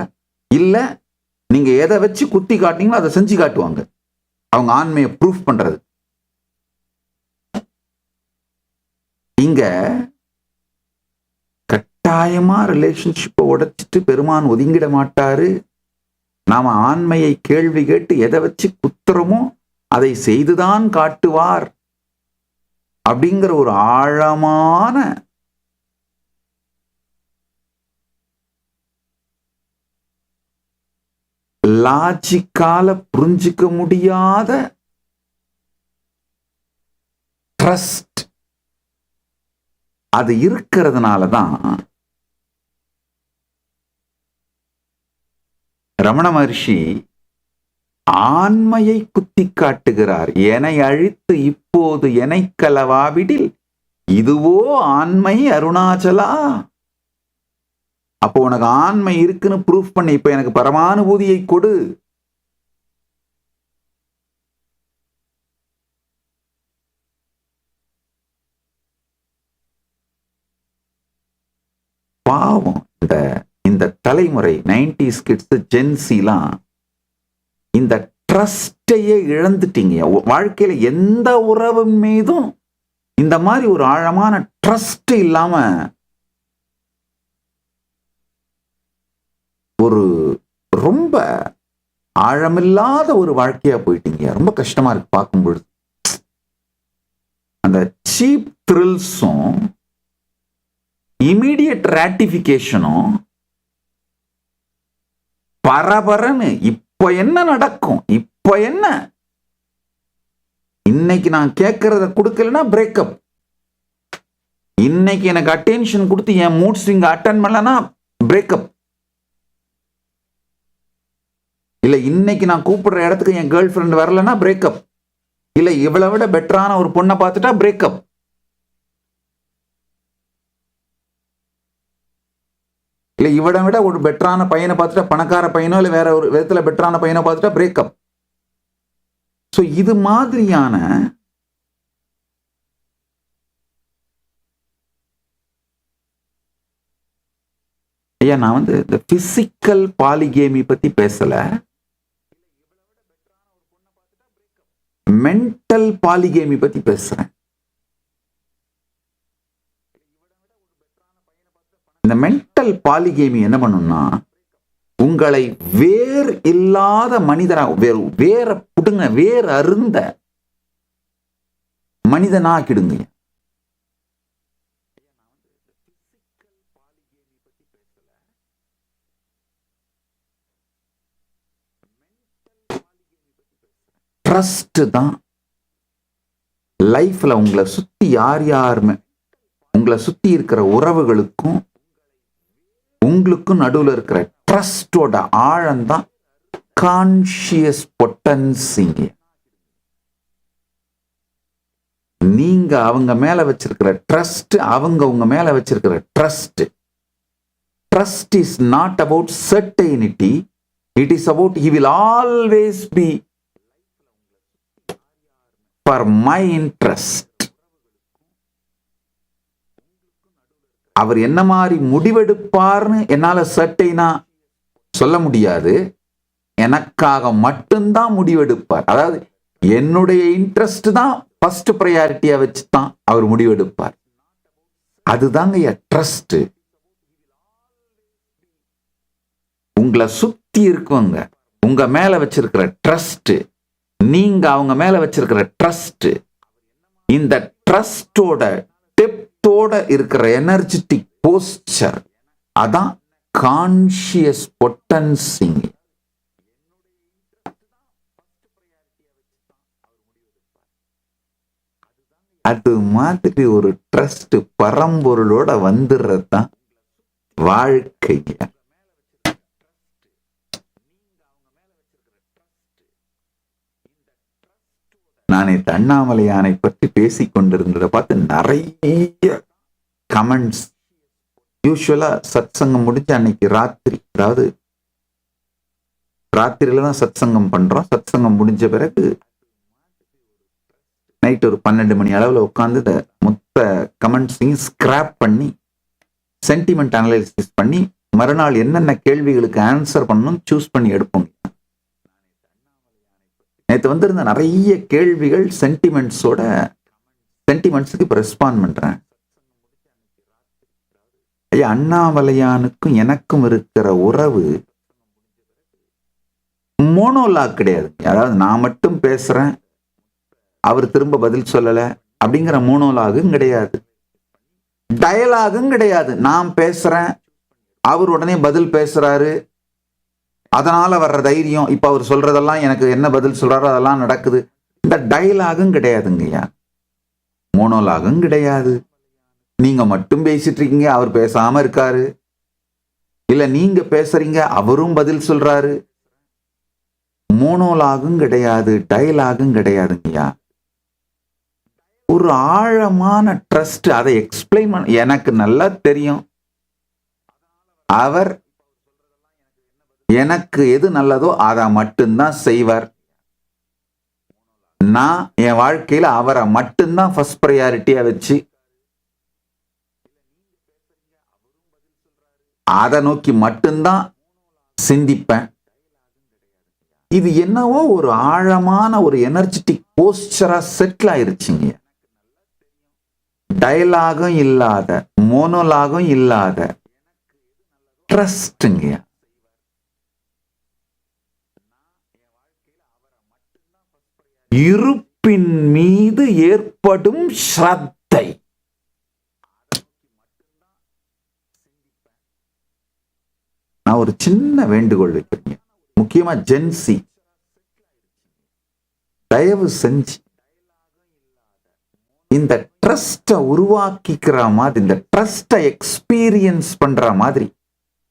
இல்ல நீங்க எதை வச்சு குத்தி காட்டினீங்களோ அதை செஞ்சு காட்டுவாங்க. அவங்க ஆண்மையை ப்ரூஃப் பண்றது. இங்க கட்டாயமா ரிலேஷன்ஷிப்பை உடைச்சிட்டு பெருமான் ஒதுங்கிட மாட்டாரு. நாம ஆண்மையை கேள்வி கேட்டு எதை வச்சு குத்துறமோ அதை செய்துதான் காட்டுவார் அப்படிங்கிற ஒரு ஆழமான லாஜிக்கால புரிஞ்சிக்க முடியாத ட்ரஸ்ட் அது இருக்கிறதுனாலதான் ரமண மகர்ஷி ஆண்மையை குத்தி காட்டுகிறார். என்னை அழித்து இப்போது என்னை கலவாவிடில் இதுவோ ஆண்மை அருணாச்சலா. அப்போ உனக்கு ஆண்மை இருக்குன்னு ப்ரூஃப் பண்ணி இப்ப எனக்கு பரமானுபூதியை கொடு. பாவம் இந்த தலைமுறை 90s கிட்ஸ், ஜென்சிலாம் இந்த ட்ரஸ்டையே இழந்துட்டீங்க. வாழ்க்கையில எந்த உறவு மீதும் இந்த மாதிரி ஒரு ஆழமான ட்ரஸ்ட் இல்லாம ஒரு ரொம்ப ஆழமில்லாத ஒரு வாழ்க்கையா போயிட்டீங்க. ரொம்ப கஷ்டமா இருக்கு பார்க்கும் பொழுது. அந்த சீப் த்ரில்ஸும் இமீடியட் ராட்டிபிகேஷனும் பரபரன்னு இப்ப என்ன நடக்கும், இப்ப என்ன, இன்னைக்கு நான் கேட்கறத கொடுக்கலன்னா பிரேக்கப், இன்னைக்கு எனக்கு அட்டென்ஷன் கொடுத்து என் மூட் ஸ்விங் அட்டன் பண்ணலன்னா பிரேக்கப், இல்ல இன்னைக்கு நான் கூப்பிடுற இடத்துக்கு என் கேர்ள் ஃப்ரெண்ட் வரலன்னா பிரேக்கப், இல்ல இவளை விட பெட்டரான ஒரு பொண்ணை பார்த்துட்டா பிரேக்கப். இல்ல இவட விட ஒரு பெட்டரான பையனை பார்த்துட்டா, பணக்கார பையனோ இல்ல வேற ஒரு விதத்துல பெட்டரான பையனை பார்த்துட்டா பிரேக்கப். ஸோ இது மாதிரியான ஐயா, நான் இந்த பிசிக்கல் பாலிகேமி பத்தி பேசல, மென்டல் பாலிகேமி பத்தி பேசுறேன். இந்த மென்டல் பாலிகேமி என்ன பண்ணும்னா, உங்களை வேர் இல்லாத மனிதனா, வேற புடுங்க, வேர் அருந்த மனிதனாக்கிடுங்க. ட்ரஸ்ட் தான் லைஃப்ல உங்களை சுத்தி யாருமே, உங்களை சுத்தி இருக்கிற உறவுகளுக்கும் உங்களுக்கும் நடுவில் இருக்கிற ட்ரஸ்டோட ஆழம்தான் கான்ஷியஸ் பொட்டன்சிங்க. நீங்க அவங்க மேல வச்சிருக்கிற ட்ரஸ்ட், அவங்க உங்க மேல வச்சிருக்கிற trust. Trust is not about certainty, it is about he will always be for my interest. அவர் என்ன மாதிரி முடிவெடுப்பார்னு என்னால சர்டைனா சொல்ல முடியாது. எனக்காக மட்டும்தான் முடிவெடுப்பார். அதாவது என்னுடைய இன்ட்ரெஸ்ட் தான் ஃபர்ஸ்ட் ப்ரையாரிட்டியா வச்சுதான் அவர் முடிவெடுப்பார். அதுதாங்க ட்ரஸ்ட். உங்களை சுத்தி இருக்குவங்க உங்க மேல வச்சிருக்கிற ட்ரஸ்ட், நீங்க அவங்க மேல வச்சிருக்கிற ட்ரஸ்ட், இந்த ட்ரஸ்டோட டெப்தோட இருக்கிற எனர்ஜெட்டிக் போஸ்டர், அதான் கான்ஷியஸ் பொட்டன்சிங். அது மாதிரி ஒரு ட்ரஸ்ட் பரம்பொருளோட வந்துடுறது தான் வாழ்க்கை. நான் அண்ணாமலையானை பற்றி பேசிக் கொண்டிருந்ததை பார்த்து நிறைய கமெண்ட்ஸ். யூஸ்வலா சத் சங்கம் முடிஞ்சு அன்னைக்கு ராத்திரி, அதாவது ராத்திரியில தான் சத் சங்கம் பண்றோம். சத் சங்கம் முடிஞ்ச பிறகு நைட் ஒரு 12 மணி அளவில் உட்காந்து இந்த மொத்த கமெண்ட்ஸையும் ஸ்கிராப் பண்ணி சென்டிமெண்ட் அனலைசிஸ் பண்ணி மறுநாள் என்னென்ன கேள்விகளுக்கு ஆன்சர் பண்ணணும் சூஸ் பண்ணி எடுப்போம். நேற்று வந்திருந்த நிறைய கேள்விகள் சென்டிமெண்ட்ஸுக்கு இப்போ ரெஸ்பாண்ட் பண்றேன். ஐயா, அண்ணாமலையானுக்கும் எனக்கும் இருக்கிற உறவு மோனோலாக் கிடையாது. அதாவது நான் மட்டும் பேசுறேன், அவர் திரும்ப பதில் சொல்லல அப்படிங்கிற மோனோலாகும் கிடையாது, டயலாகும் கிடையாது. நான் பேசுறேன், அவர் உடனே பதில் பேசுறாரு, அதனால வர்ற தைரியம், இப்ப அவர் சொல்றதெல்லாம் எனக்கு என்ன பதில் சொல்றாரோ அதெல்லாம் நடக்குது. இந்த டயலாகும் கிடையாதுங்கய்யா, மோனோலாகும் கிடையாது. நீங்க மட்டும் பேசிட்டு இருக்கீங்க, அவர் பேசாம இருக்காரு, இல்ல நீங்க பேசுறீங்க அவரும் பதில் சொல்றாரு. மோனோலாகும் கிடையாது, டயலாகும் கிடையாதுங்கய்யா. ஒரு ஆழமான ட்ரஸ்ட். அதை எக்ஸ்பிளைன் பண்ண எனக்கு நல்லா தெரியும். அவர் எனக்கு எது நல்லதோ அதை மட்டும்தான் செய்வார். நான் என் வாழ்க்கையில அவரை மட்டும்தான் ஃபர்ஸ்ட் ப்ரையாரிட்டியா வச்சு அதை நோக்கி மட்டும்தான் சிந்திப்பேன். இது என்னவோ ஒரு ஆழமான ஒரு எனர்ஜெட்டிக் போஸ்டரா செட்டில் ஆயிருச்சுங்க. டயலாகும் இல்லாத, மோனோலாகும் இல்லாத ட்ரஸ்ட்ங்க. இருப்பின் மீது ஏற்படும் ஸ்ரத்தை. நான் ஒரு சின்ன வேண்டுகோள் வைக்கிறேன், முக்கியமா ஜென்சி, தயவு செஞ்சு இந்த ட்ரஸ்ட உருவாக்கிக்கிற மாதிரி, இந்த ட்ரஸ்ட எக்ஸ்பீரியன்ஸ் பண்ற மாதிரி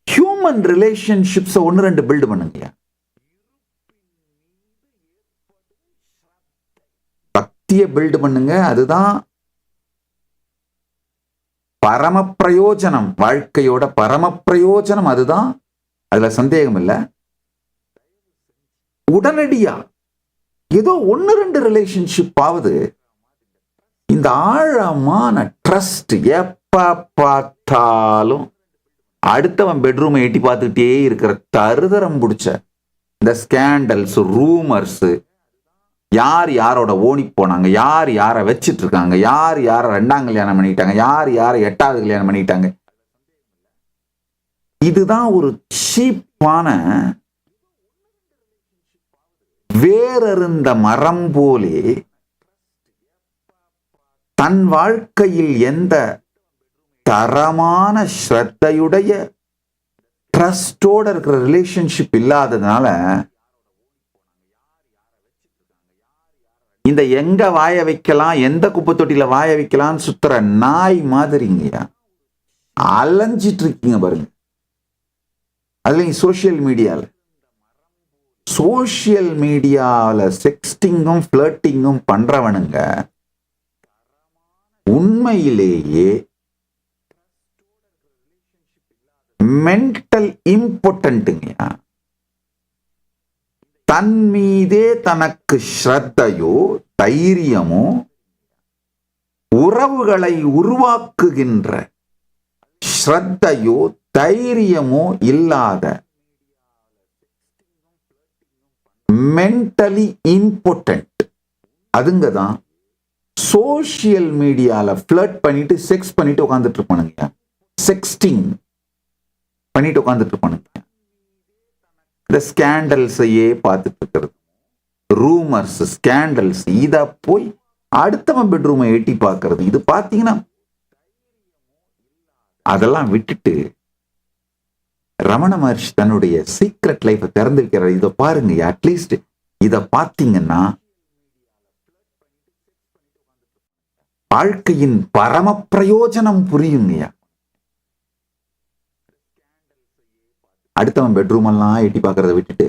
ஹியூமன் ரிலேஷன்ஷிப்ஸ் 1-2 பில்ட் பண்ணுங்க. பக்தியை பில்ட் பண்ணுங்க, அதுதான் பரம பிரயோஜனம். வாழ்க்கையோட பரம பிரயோஜனம் அதுதான், அதுல சந்தேகம் இல்லை. உடனடியா ஏதோ 1-2 ரிலேஷன்ஷிப் ஆகுது. இந்த ஆழமான ட்ரஸ்ட் எப்ப பார்த்தாலும் அடுத்தவன் பெட்ரூமை எட்டி பார்த்துக்கிட்டே இருக்கிற தருதரம் பிடிச்ச இந்த ஸ்கேண்டல்ஸ், ரூமர்ஸ், யார் யாரோட ஓடி போனாங்க, யார் யாரை வச்சிட்டு இருக்காங்க, யார் யாரை 2ஆம் கல்யாணம் பண்ணிட்டாங்க, யார் யாரை 8வது கல்யாணம் பண்ணிட்டாங்க, இதுதான் ஒரு சீப்பான வேறறுந்த மரம் போலே தன் வாழ்க்கையில் எந்த தரமான ஸ்ரத்தையுடைய ட்ரஸ்டோட இருக்கிற ரிலேஷன்ஷிப் இல்லாததுனால இந்த எங்க வாய வைக்கலாம், எந்த குப்பை தொட்டியில வாய வைக்கலாம்னு சுத்துற நாய் மாதிரிங்கய்யா அலைஞ்சிட்டு இருக்கீங்க பாருங்க. அதுல சோசியல் மீடியாவில் செக்ஸ்டிங்கும் ஃபிளர்ட்டிங்கும் பண்றவனுங்க உண்மையிலேயே மென்டல் இம்பார்ட்டன்ட்டுங்கய்யா. தன் மீதே தனக்கு ஸ்ரத்தையோ தைரியமோ உறவுகளை உருவாக்குகின்ற ஸ்ரத்தையோ தைரியமோ இல்லாத மென்டலி இம்பார்ட்டன்ட் அதுங்க தான் சோசியல் மீடியால ஃபிளர்ட் பண்ணிட்டு செக்ஸ் பண்ணிட்டு உட்காந்துட்டு இருப்பானுங்க. செக்ஸ்டிங் பண்ணிட்டு உட்காந்துட்டு இருப்பானுங்க. இந்த ஸ்கேண்டல்ஸையே பார்த்துட்டு இருக்கிறது, ரூமர்ஸ், ஸ்கேண்டல்ஸ், இத போய் அடுத்தவன் பெட்ரூமை எட்டி பார்க்கறது. இது பார்த்தீங்கன்னா அதெல்லாம் விட்டுட்டு ரமண மகர்ஷி தன்னுடைய சீக்ரெட் லைஃபை திறந்து வைக்கிறார். இதை பாருங்க, அட்லீஸ்ட் இதை பார்த்தீங்கன்னா வாழ்க்கையின் பரம பிரயோஜனம் புரியுங்கய்யா. அடுத்தவன் பெட்ரூம் எல்லாம் எட்டி பார்க்கறத விட்டுட்டு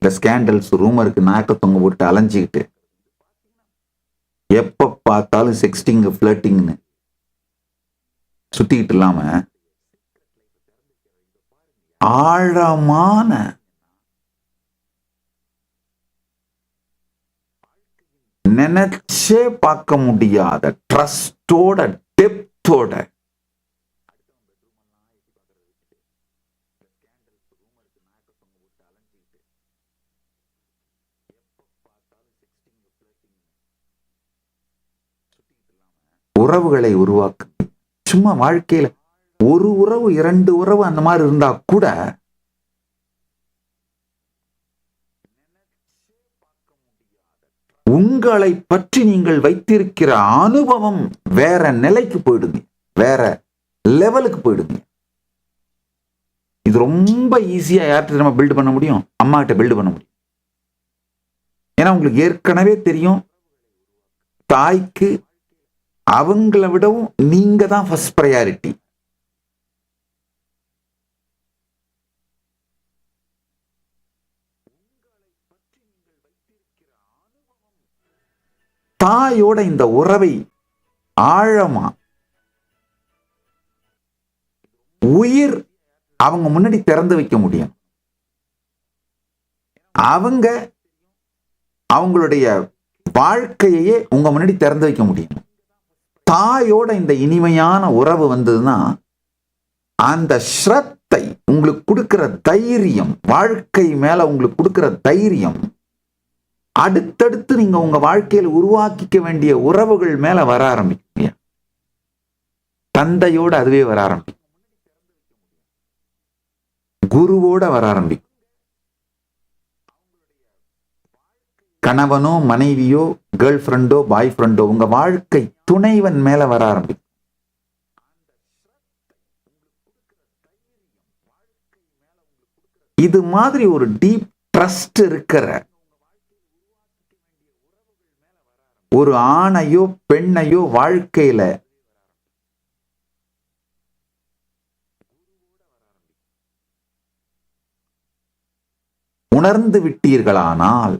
இந்த ஸ்கேண்டல்ஸ், ரூமருக்கு நாக்க தொங்க போட்டு அலைஞ்சிக்கிட்டு எப்ப பார்த்தாலும் செக்ஸ்டிங், ஃபிளர்ட்டிங்னு சுத்திக்கிட்டு இல்லாம ஆழமான நினைச்சே பார்க்க முடியாத ட்ரஸ்டோட டெப்தோட உறவுகளை உருவாக்கு. சும்மா வாழ்க்கையில ஒரு உறவு, 2 உறவு அந்த மாதிரி இருந்தா கூட உங்களை பற்றி நீங்கள் வைத்திருக்கிற அனுபவம் வேற நிலைக்கு போயிடுங்க, வேற லெவலுக்கு போயிடுங்க. இது ரொம்ப ஈஸியா யார்கிட்ட நம்ம பில்டு பண்ண முடியும்? அம்மா கிட்ட பில்டு பண்ண முடியும். ஏன்னா உங்களுக்கு ஏற்கனவே தெரியும், தாய்க்கு அவங்கள விடவும் நீங்க தான் ஃபர்ஸ்ட் ப்ரையாரிட்டி. தாயோட இந்த உறவை ஆழமா உயிர் அவங்க முன்னாடி திறந்து வைக்க முடியும். அவங்க அவங்களுடைய வாழ்க்கையே உங்க முன்னாடி திறந்து வைக்க முடியும். தாயோட இந்த இனிமையான உறவு வந்ததுன்னா அந்த ஸ்ரத்தை உங்களுக்கு கொடுக்கிற தைரியம், வாழ்க்கை மேல உங்களுக்கு கொடுக்கிற தைரியம் அடுத்தடுத்து நீங்க உங்க வாழ்க்கையில் உருவாக்கிக்க வேண்டிய உறவுகள் மேல வர ஆரம்பிக்குங்க. தந்தையோட அதுவே வர ஆரம்பிக்கும், குருவோட வர ஆரம்பிக்கும், கணவனோ மனைவியோ கேர்ள் ஃப்ரெண்டோ பாய் ஃப்ரெண்டோ உங்க வாழ்க்கை துணைவன் மேல வர ஆரம்பிக்கும். இது மாதிரி ஒரு டீப் ட்ரஸ்ட் இருக்கிற ஒரு ஆணையோ பெண்ணையோ வாழ்க்கையில உணர்ந்து விட்டீர்களானால்,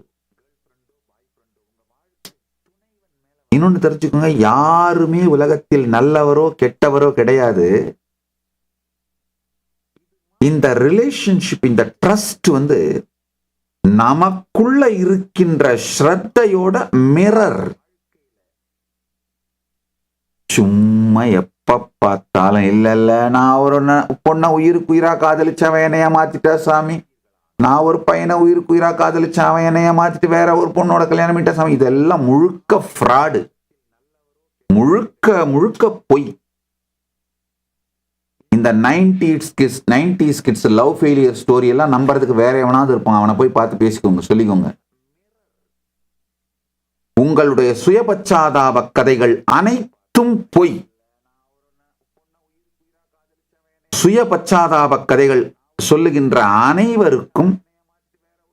இன்னொன்னு தெரிஞ்சுக்கோங்க, யாருமே உலகத்தில் நல்லவரோ கெட்டவரோ கிடையாது. இந்த ரிலேஷன்ஷிப், இந்த ட்ரஸ்ட் நமக்குள்ள இருக்கின்ற ஸ்ரத்தையோட மிரர். சும்மா எப்ப பார்த்தாலும் இல்ல நான் ஒரு பொண்ணை உயிருக்கு உயிரா காதலிச்சவன் என்னைய மாத்திட்டா சாமி, நான் ஒரு பையனை உயிருக்கு உயிரா காதலிச்சேன் அவன் என்னைய மாத்திட்டு வேற ஒரு பொண்ணோட கல்யாணம் பண்ணிட்டா சாமி. இதெல்லாம் முழுக்க ஃப்ராடு, முழுக்க முழுக்க பொய். இந்த 90s kids love failure story எல்லாம் நம்புறதுக்கு வேற எவனாவது இருப்பான், அவனை போய் பார்த்து பேசிக்கோங்க, சொல்லிக்கோங்க. உங்களுடைய சுயபச்சாதாப கதைகள் அனைத்தும் பொய். சுயபச்சாதாப கதைகள் சொல்லுகின்ற அனைவருக்கும்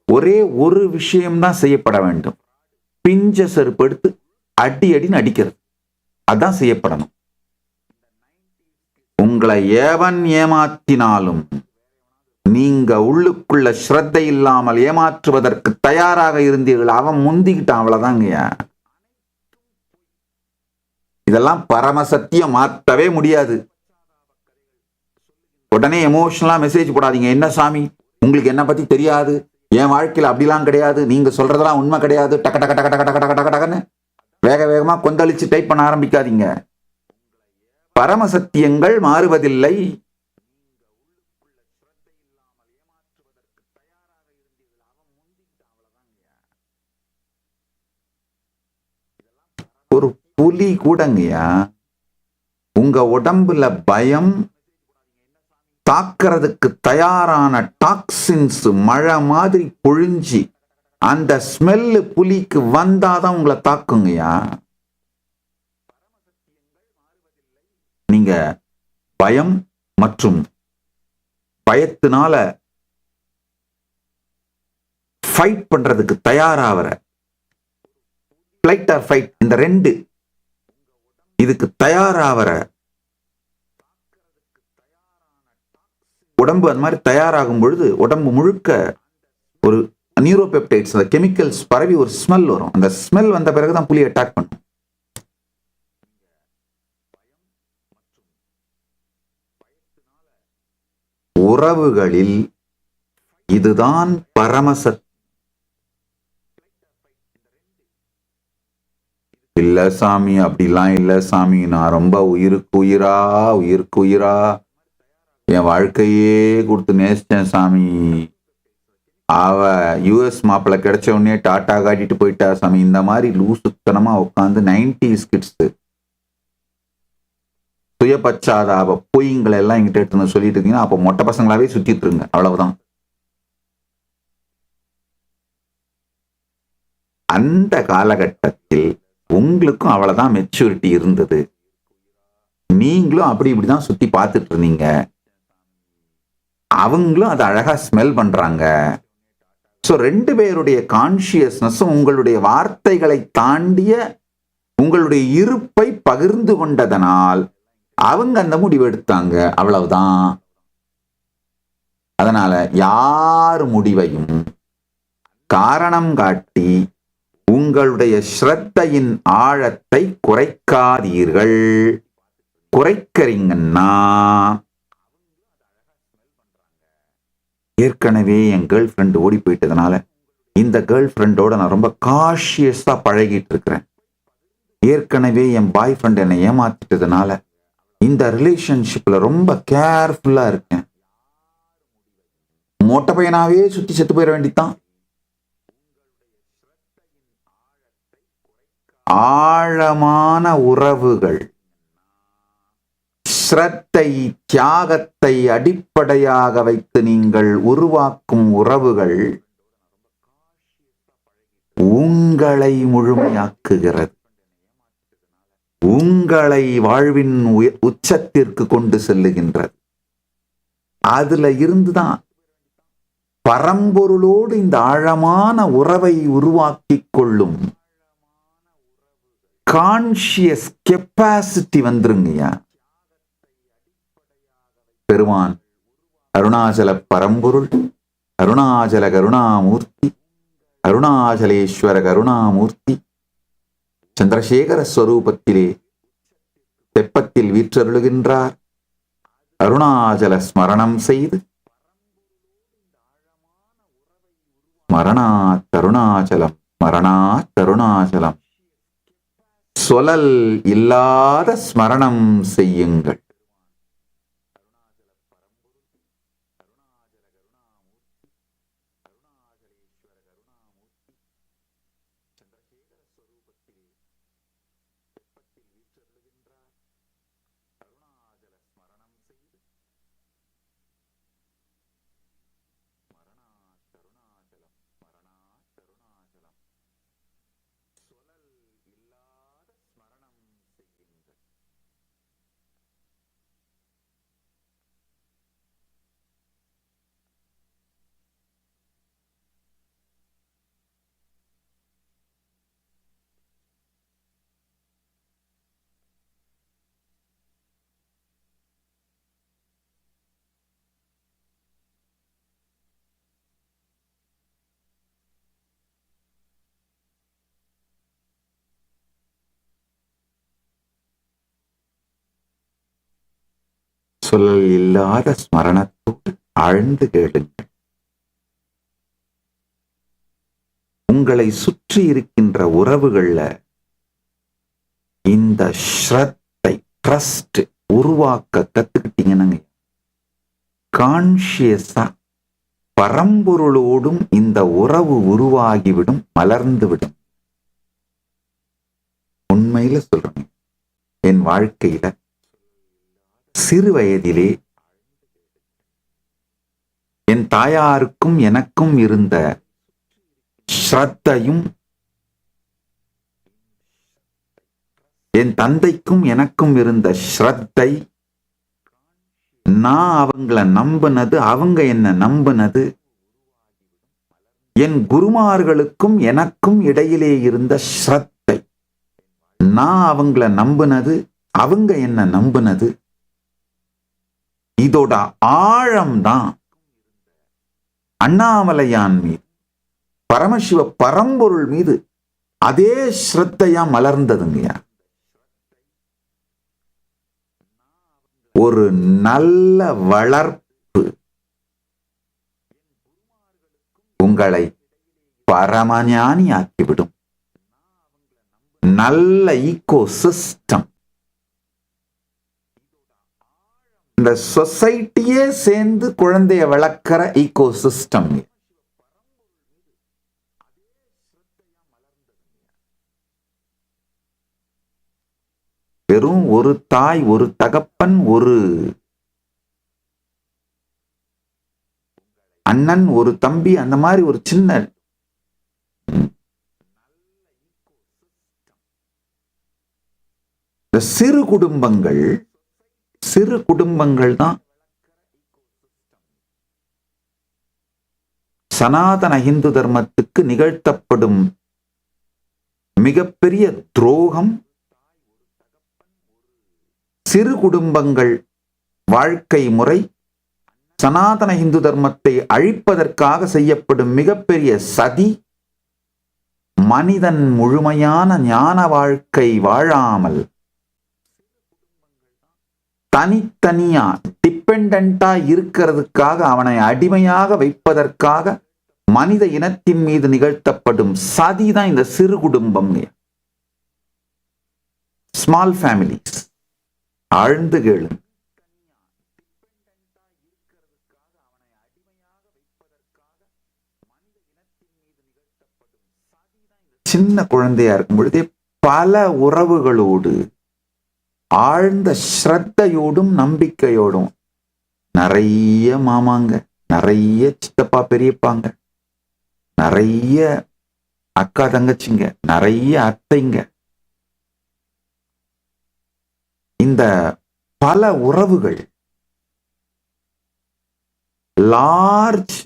ஒரே ஒரு விஷயம்தான் செய்யப்பட வேண்டும், பிஞ்ச செருப்படுத்து அடி அடின்னு அடிக்கிறது, அதான் செய்யப்படணும். உங்களை ஏவன் ஏமாத்தினாலும் நீங்க உள்ளுக்குள்ள ஸ்ரத்தை இல்லாமல் ஏமாற்றுவதற்கு தயாராக இருந்தீர்கள், அவன் முந்திக்கிட்டான், அவ்வளவுதாங்கய்யா. இதெல்லாம் பரமசத்தியம், மாற்றவே முடியாது. உடனே எமோஷனலா மெசேஜ் போடாதீங்க, என்ன சாமி உங்களுக்கு என்ன பத்தி தெரியாது, என் வாழ்க்கையில் அப்படிலாம் கிடையாது, நீங்க சொல்றதெல்லாம் உண்மை கிடையாது, டக்க டக்க டக்க டக்க டக்க டக்க டக்குன்னு வேக வேகமா கொந்தளிச்சு டைப் பண்ண ஆரம்பிக்காதீங்க. பரமசத்தியங்கள் மாறுவதில்லை. ஒரு புலி கூடங்கய்யா உங்க உடம்புல பயம் தாக்குறதுக்கு தயாரான டாக்ஸின்ஸ் மழை மாதிரி பொழிஞ்சி அந்த ஸ்மெல்லு புலிக்கு வந்தாதான் உங்களை தாக்குங்கய்யா. நீங்க பயம் மற்றும் பயத்தினால ஃபைட் பண்றதுக்கு தயாராகிற, ஃப்ளைட் ஆர் ஃபைட், இந்த ரெண்டு இதுக்கு தயாராகிற உடம்பு அந்த மாதிரி தயாராகும் பொழுது உடம்பு முழுக்க ஒரு நியூரோபெப்டைட்ஸ், அந்த கெமிக்கல்ஸ் பரவி ஒரு ஸ்மெல் வரும். அந்த ஸ்மெல் வந்த பிறகுதான் புலி அட்டாக் பண்ணும். உறவுகளில் இதுதான் பரமசத். இல்ல சாமி அப்படிலாம் இல்ல சாமி, நான் ரொம்ப உயிருக்கு உயிரா என் வாழ்க்கையே கொடுத்து நேசிச்சேன் சாமி, அவ யூஎஸ் மாப்பிள்ள கிடைச்ச உடனே டாட்டா காட்டிட்டு போயிட்டா சாமி. இந்த மாதிரி லூசுத்தனமா உட்காந்து 90s கிட்ஸ் சுயபச்சாதாப பொய்ங்களை எல்லாம் எங்கிட்ட எடுத்து சொல்லிட்டு இருக்கீங்கன்னா அப்ப மொட்டை பசங்களாவே சுத்திட்டு இருங்க, அவ்வளவுதான். அந்த காலகட்டத்தில் உங்களுக்கும் அவ்வளவுதான் மெச்சூரிட்டி இருந்தது, நீங்களும் அப்படி இப்படிதான் சுத்தி பார்த்துட்டு இருந்தீங்க, அவங்களும் அதை அழகா ஸ்மெல் பண்றாங்க. சோ ரெண்டு பேருடைய கான்சியஸ்னஸும் உங்களுடைய வார்த்தைகளை தாண்டிய உங்களுடைய இருப்பை பகிர்ந்து கொண்டதனால் அவங்க அந்த முடிவு எடுத்தாங்க, அவ்வளவுதான். அதனால யார் முடிவையும் காரணம் காட்டி உங்களுடைய ஸ்ரத்தையின் ஆழத்தை குறைக்காதீர்கள். குறைக்கிறீங்கன்னா ஏற்கனவே என் கேர்ள் ஃப்ரெண்ட் ஓடி போயிட்டதுனால இந்த கேர்ள் ஃப்ரெண்டோட நான் ரொம்ப காஷியஸா பழகிட்டு இருக்கிறேன், ஏற்கனவே என் பாய் ஃப்ரெண்ட் என்னை ஏமாத்திட்டதுனால இந்த ரிலேஷன்ஷிப்ல ரொம்ப கேர்ஃபுல்லா இருக்கேன். மொட்டை பையனாவே சுத்தி செத்து போயிட வேண்டித்தான். ஆழமான உறவுகள், ஸ்ரத்தை தியாகத்தை அடிப்படையாக வைத்து நீங்கள் உருவாக்கும் உறவுகள் உங்களை முழுமையாக்குகிறது, உங்களை வாழ்வின் உச்சத்திற்கு கொண்டு செல்லுகின்றது. அதுல இருந்துதான் பரம்பொருளோடு இந்த ஆழமான உறவை உருவாக்கி கொள்ளும் கான்சியஸ் கெப்பாசிட்டி வந்துருங்கய்யா. பெருமான் அருணாச்சல பரம்பொருள், அருணாச்சல கருணாமூர்த்தி, அருணாச்சலேஸ்வர கருணாமூர்த்தி சந்திரசேகர ஸ்வரூபத்திலே தெப்பத்தில் வீற்றருளுகின்றார். அருணாச்சல ஸ்மரணம் செய்து மரணாத் அருணாச்சலம், மரணாத் அருணாச்சலம், சொலல் இல்லாத ஸ்மரணம் செய்யுங்கள். சொல்லல் இல்லாத ஸ்மரணத்தோடு ஆழ்ந்து கேளுங்கள். உங்களை சுற்றி இருக்கின்ற உறவுகள்ல இந்த ஸ்ரத்தை, ட்ரஸ்ட் உருவாக்க கத்துக்கிட்டீங்கன்னு கான்சியஸா பரம்பொருளோடும் இந்த உறவு உருவாகிவிடும், மலர்ந்துவிடும். உண்மையில சொல்றேன், என் வாழ்க்கையில சிறு வயதிலே என் தாயாருக்கும் எனக்கும் இருந்த ஸ்ரத்தையும், என் தந்தைக்கும் எனக்கும் இருந்த ஸ்ரத்தை, நான் அவங்கள நம்பினது, அவங்க என்ன நம்பினது, என் குருமார்களுக்கும் எனக்கும் இடையிலே இருந்த ஸ்ரத்தை, நான் அவங்கள நம்பினது, அவங்க என்ன நம்பினது, இதோட ஆழம்தான் அண்ணாமலையான் மீது, பரமசிவ பரம்பொருள் மீது அதே ஸ்ரத்தையா மலர்ந்ததுங்கய்யா. ஒரு நல்ல வளர்ப்பு உங்களை பரமஞானி ஆக்கிவிடும். நல்ல ஈகோ சிஸ்டம், இந்த சொசைட்டியே சேர்ந்து குழந்தைய வளர்க்கிற ஈகோ சிஸ்டம். வெறும் ஒரு தாய், ஒரு தகப்பன், ஒரு அண்ணன், ஒரு தம்பி, அந்த மாதிரி ஒரு சின்ன சிறு குடும்பங்கள், சிறு குடும்பங்கள் தான் சனாதன இந்து தர்மத்துக்கு நிகழ்த்தப்படும் மிகப்பெரிய துரோகம். சிறு குடும்பங்கள் வாழ்க்கை முறை சனாதன இந்து தர்மத்தை அழிப்பதற்காக செய்யப்படும் மிகப்பெரிய சதி. மனிதன் முழுமையான ஞான வாழ்க்கை வாழாமல் தனித்தனியா டிபெண்டா இருக்கிறதுக்காக, அவனை அடிமையாக வைப்பதற்காக மனித இனத்தின் மீது நிகழ்த்தப்படும் சதிதான் இந்த சிறு குடும்பம். Small families. ஆழ்ந்து கேளு. சின்ன குழந்தையா இருக்கும் பொழுதே பல உறவுகளோடு ஆழ்ந்த ஸ்ரத்தையோடும் நம்பிக்கையோடும், நிறைய மாமாங்க, நிறைய சித்தப்பா பெரியப்பாங்க, நிறைய அக்கா தங்கச்சிங்க, நிறைய அத்தைங்க, இந்த பல உறவுகள், லார்ஜ்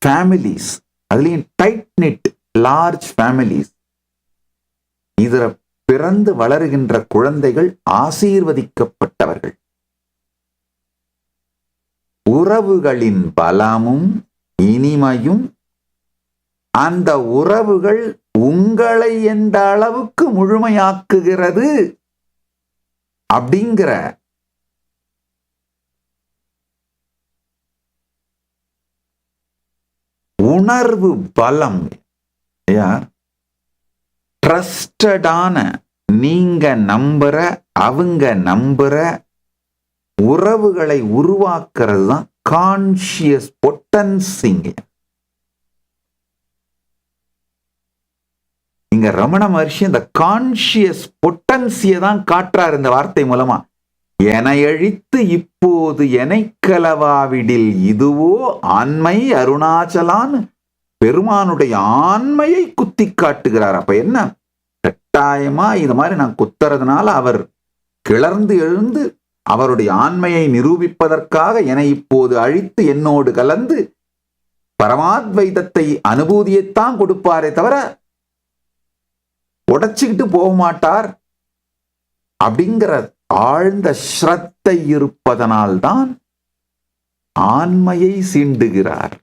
ஃபேமிலிஸ், அதுலயும் டைட் நெட் லார்ஜ் ஃபேமிலிஸ். இதுல பிறந்து வளருகின்ற குழந்தைகள் ஆசீர்வதிக்கப்பட்டவர்கள். உறவுகளின் பலமும் இனிமையும் அந்த உறவுகள் உங்களை எந்த அளவுக்கு முழுமையாக்குகிறது அப்படிங்கிற உணர்வு பலம், ட்ரஸ்டடான நீங்க நம்புற அவங்க நம்புற உறவுகளை உருவாக்குறது தான் கான்சியஸ் பொட்டன்சிங்க. இங்க ரமண மகர்ஷி இந்த கான்சியஸ் பொட்டன்சியை தான் காட்டுறார் இந்த வார்த்தை மூலமா. என அழித்து இப்போது எனை கலவாவிடில் இதுவோ ஆண்மை அருணாச்சலான்னு பெருமானுடைய ஆண்மையை குத்தி காட்டுகிறார். அப்ப என்ன, கட்டாயமா இது மாதிரி நான் குத்துறதுனால அவர் கிளர்ந்து எழுந்து அவருடைய ஆண்மையை நிரூபிப்பதற்காக என இப்போது அழித்து என்னோடு கலந்து பரமாத்வைதத்தை அனுபூதியைத்தான் கொடுப்பாரே தவிர உடைச்சுக்கிட்டு போக மாட்டார் அப்படிங்கிற ஆழ்ந்த ஸ்ரத்தை இருப்பதனால்தான் ஆண்மையை சீண்டுகிறார்.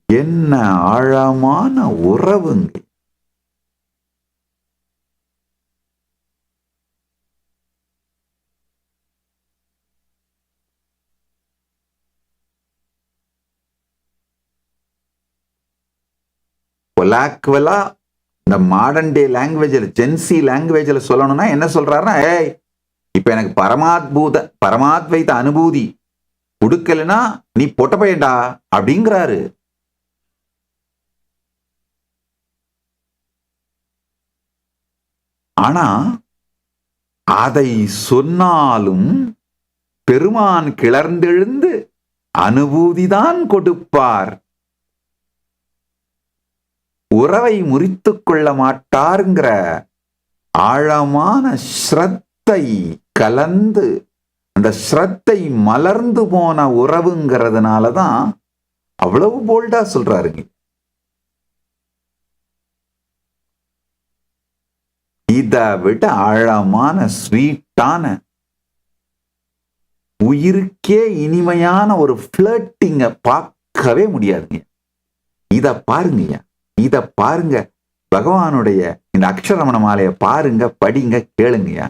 என்ன ஆழமான உறவுங்க. கொலாக்குவலா இந்த மாடர்ன் டே லாங்குவேஜில் ஜென்சி லாங்குவேஜில் சொல்லணும்னா என்ன சொல்றாருன்னா, ஏய் இப்ப எனக்கு பரமாத்வைத அனுபூதி கொடுக்கலனா நீ பொட்ட பையன்டா அப்படிங்கிறாரு. ஆனா அதை சொன்னாலும் பெருமான் கிளர்ந்தெழுந்து அனுபூதிதான் கொடுப்பார், உறவை முறித்துக் கொள்ள மாட்டாருங்கிற ஆழமான ஸ்ரத்தை கலந்து அந்த ஸ்ரத்தை மலர்ந்து போன உறவுங்கிறதுனாலதான் அவ்வளவு போல்டா சொல்றாருங்க. இதை விட ஆழமான ஸ்வீட்டான உயிருக்கே இனிமையான ஒரு ஃபிளர்ட்டிங்க பார்க்கவே முடியாதுங்க. இத பாருங்க, இத பாருங்க, பகவானுடைய இந்த அக்ஷரமண மாலையை பாருங்க, படிங்க, கேளுங்கய்யா.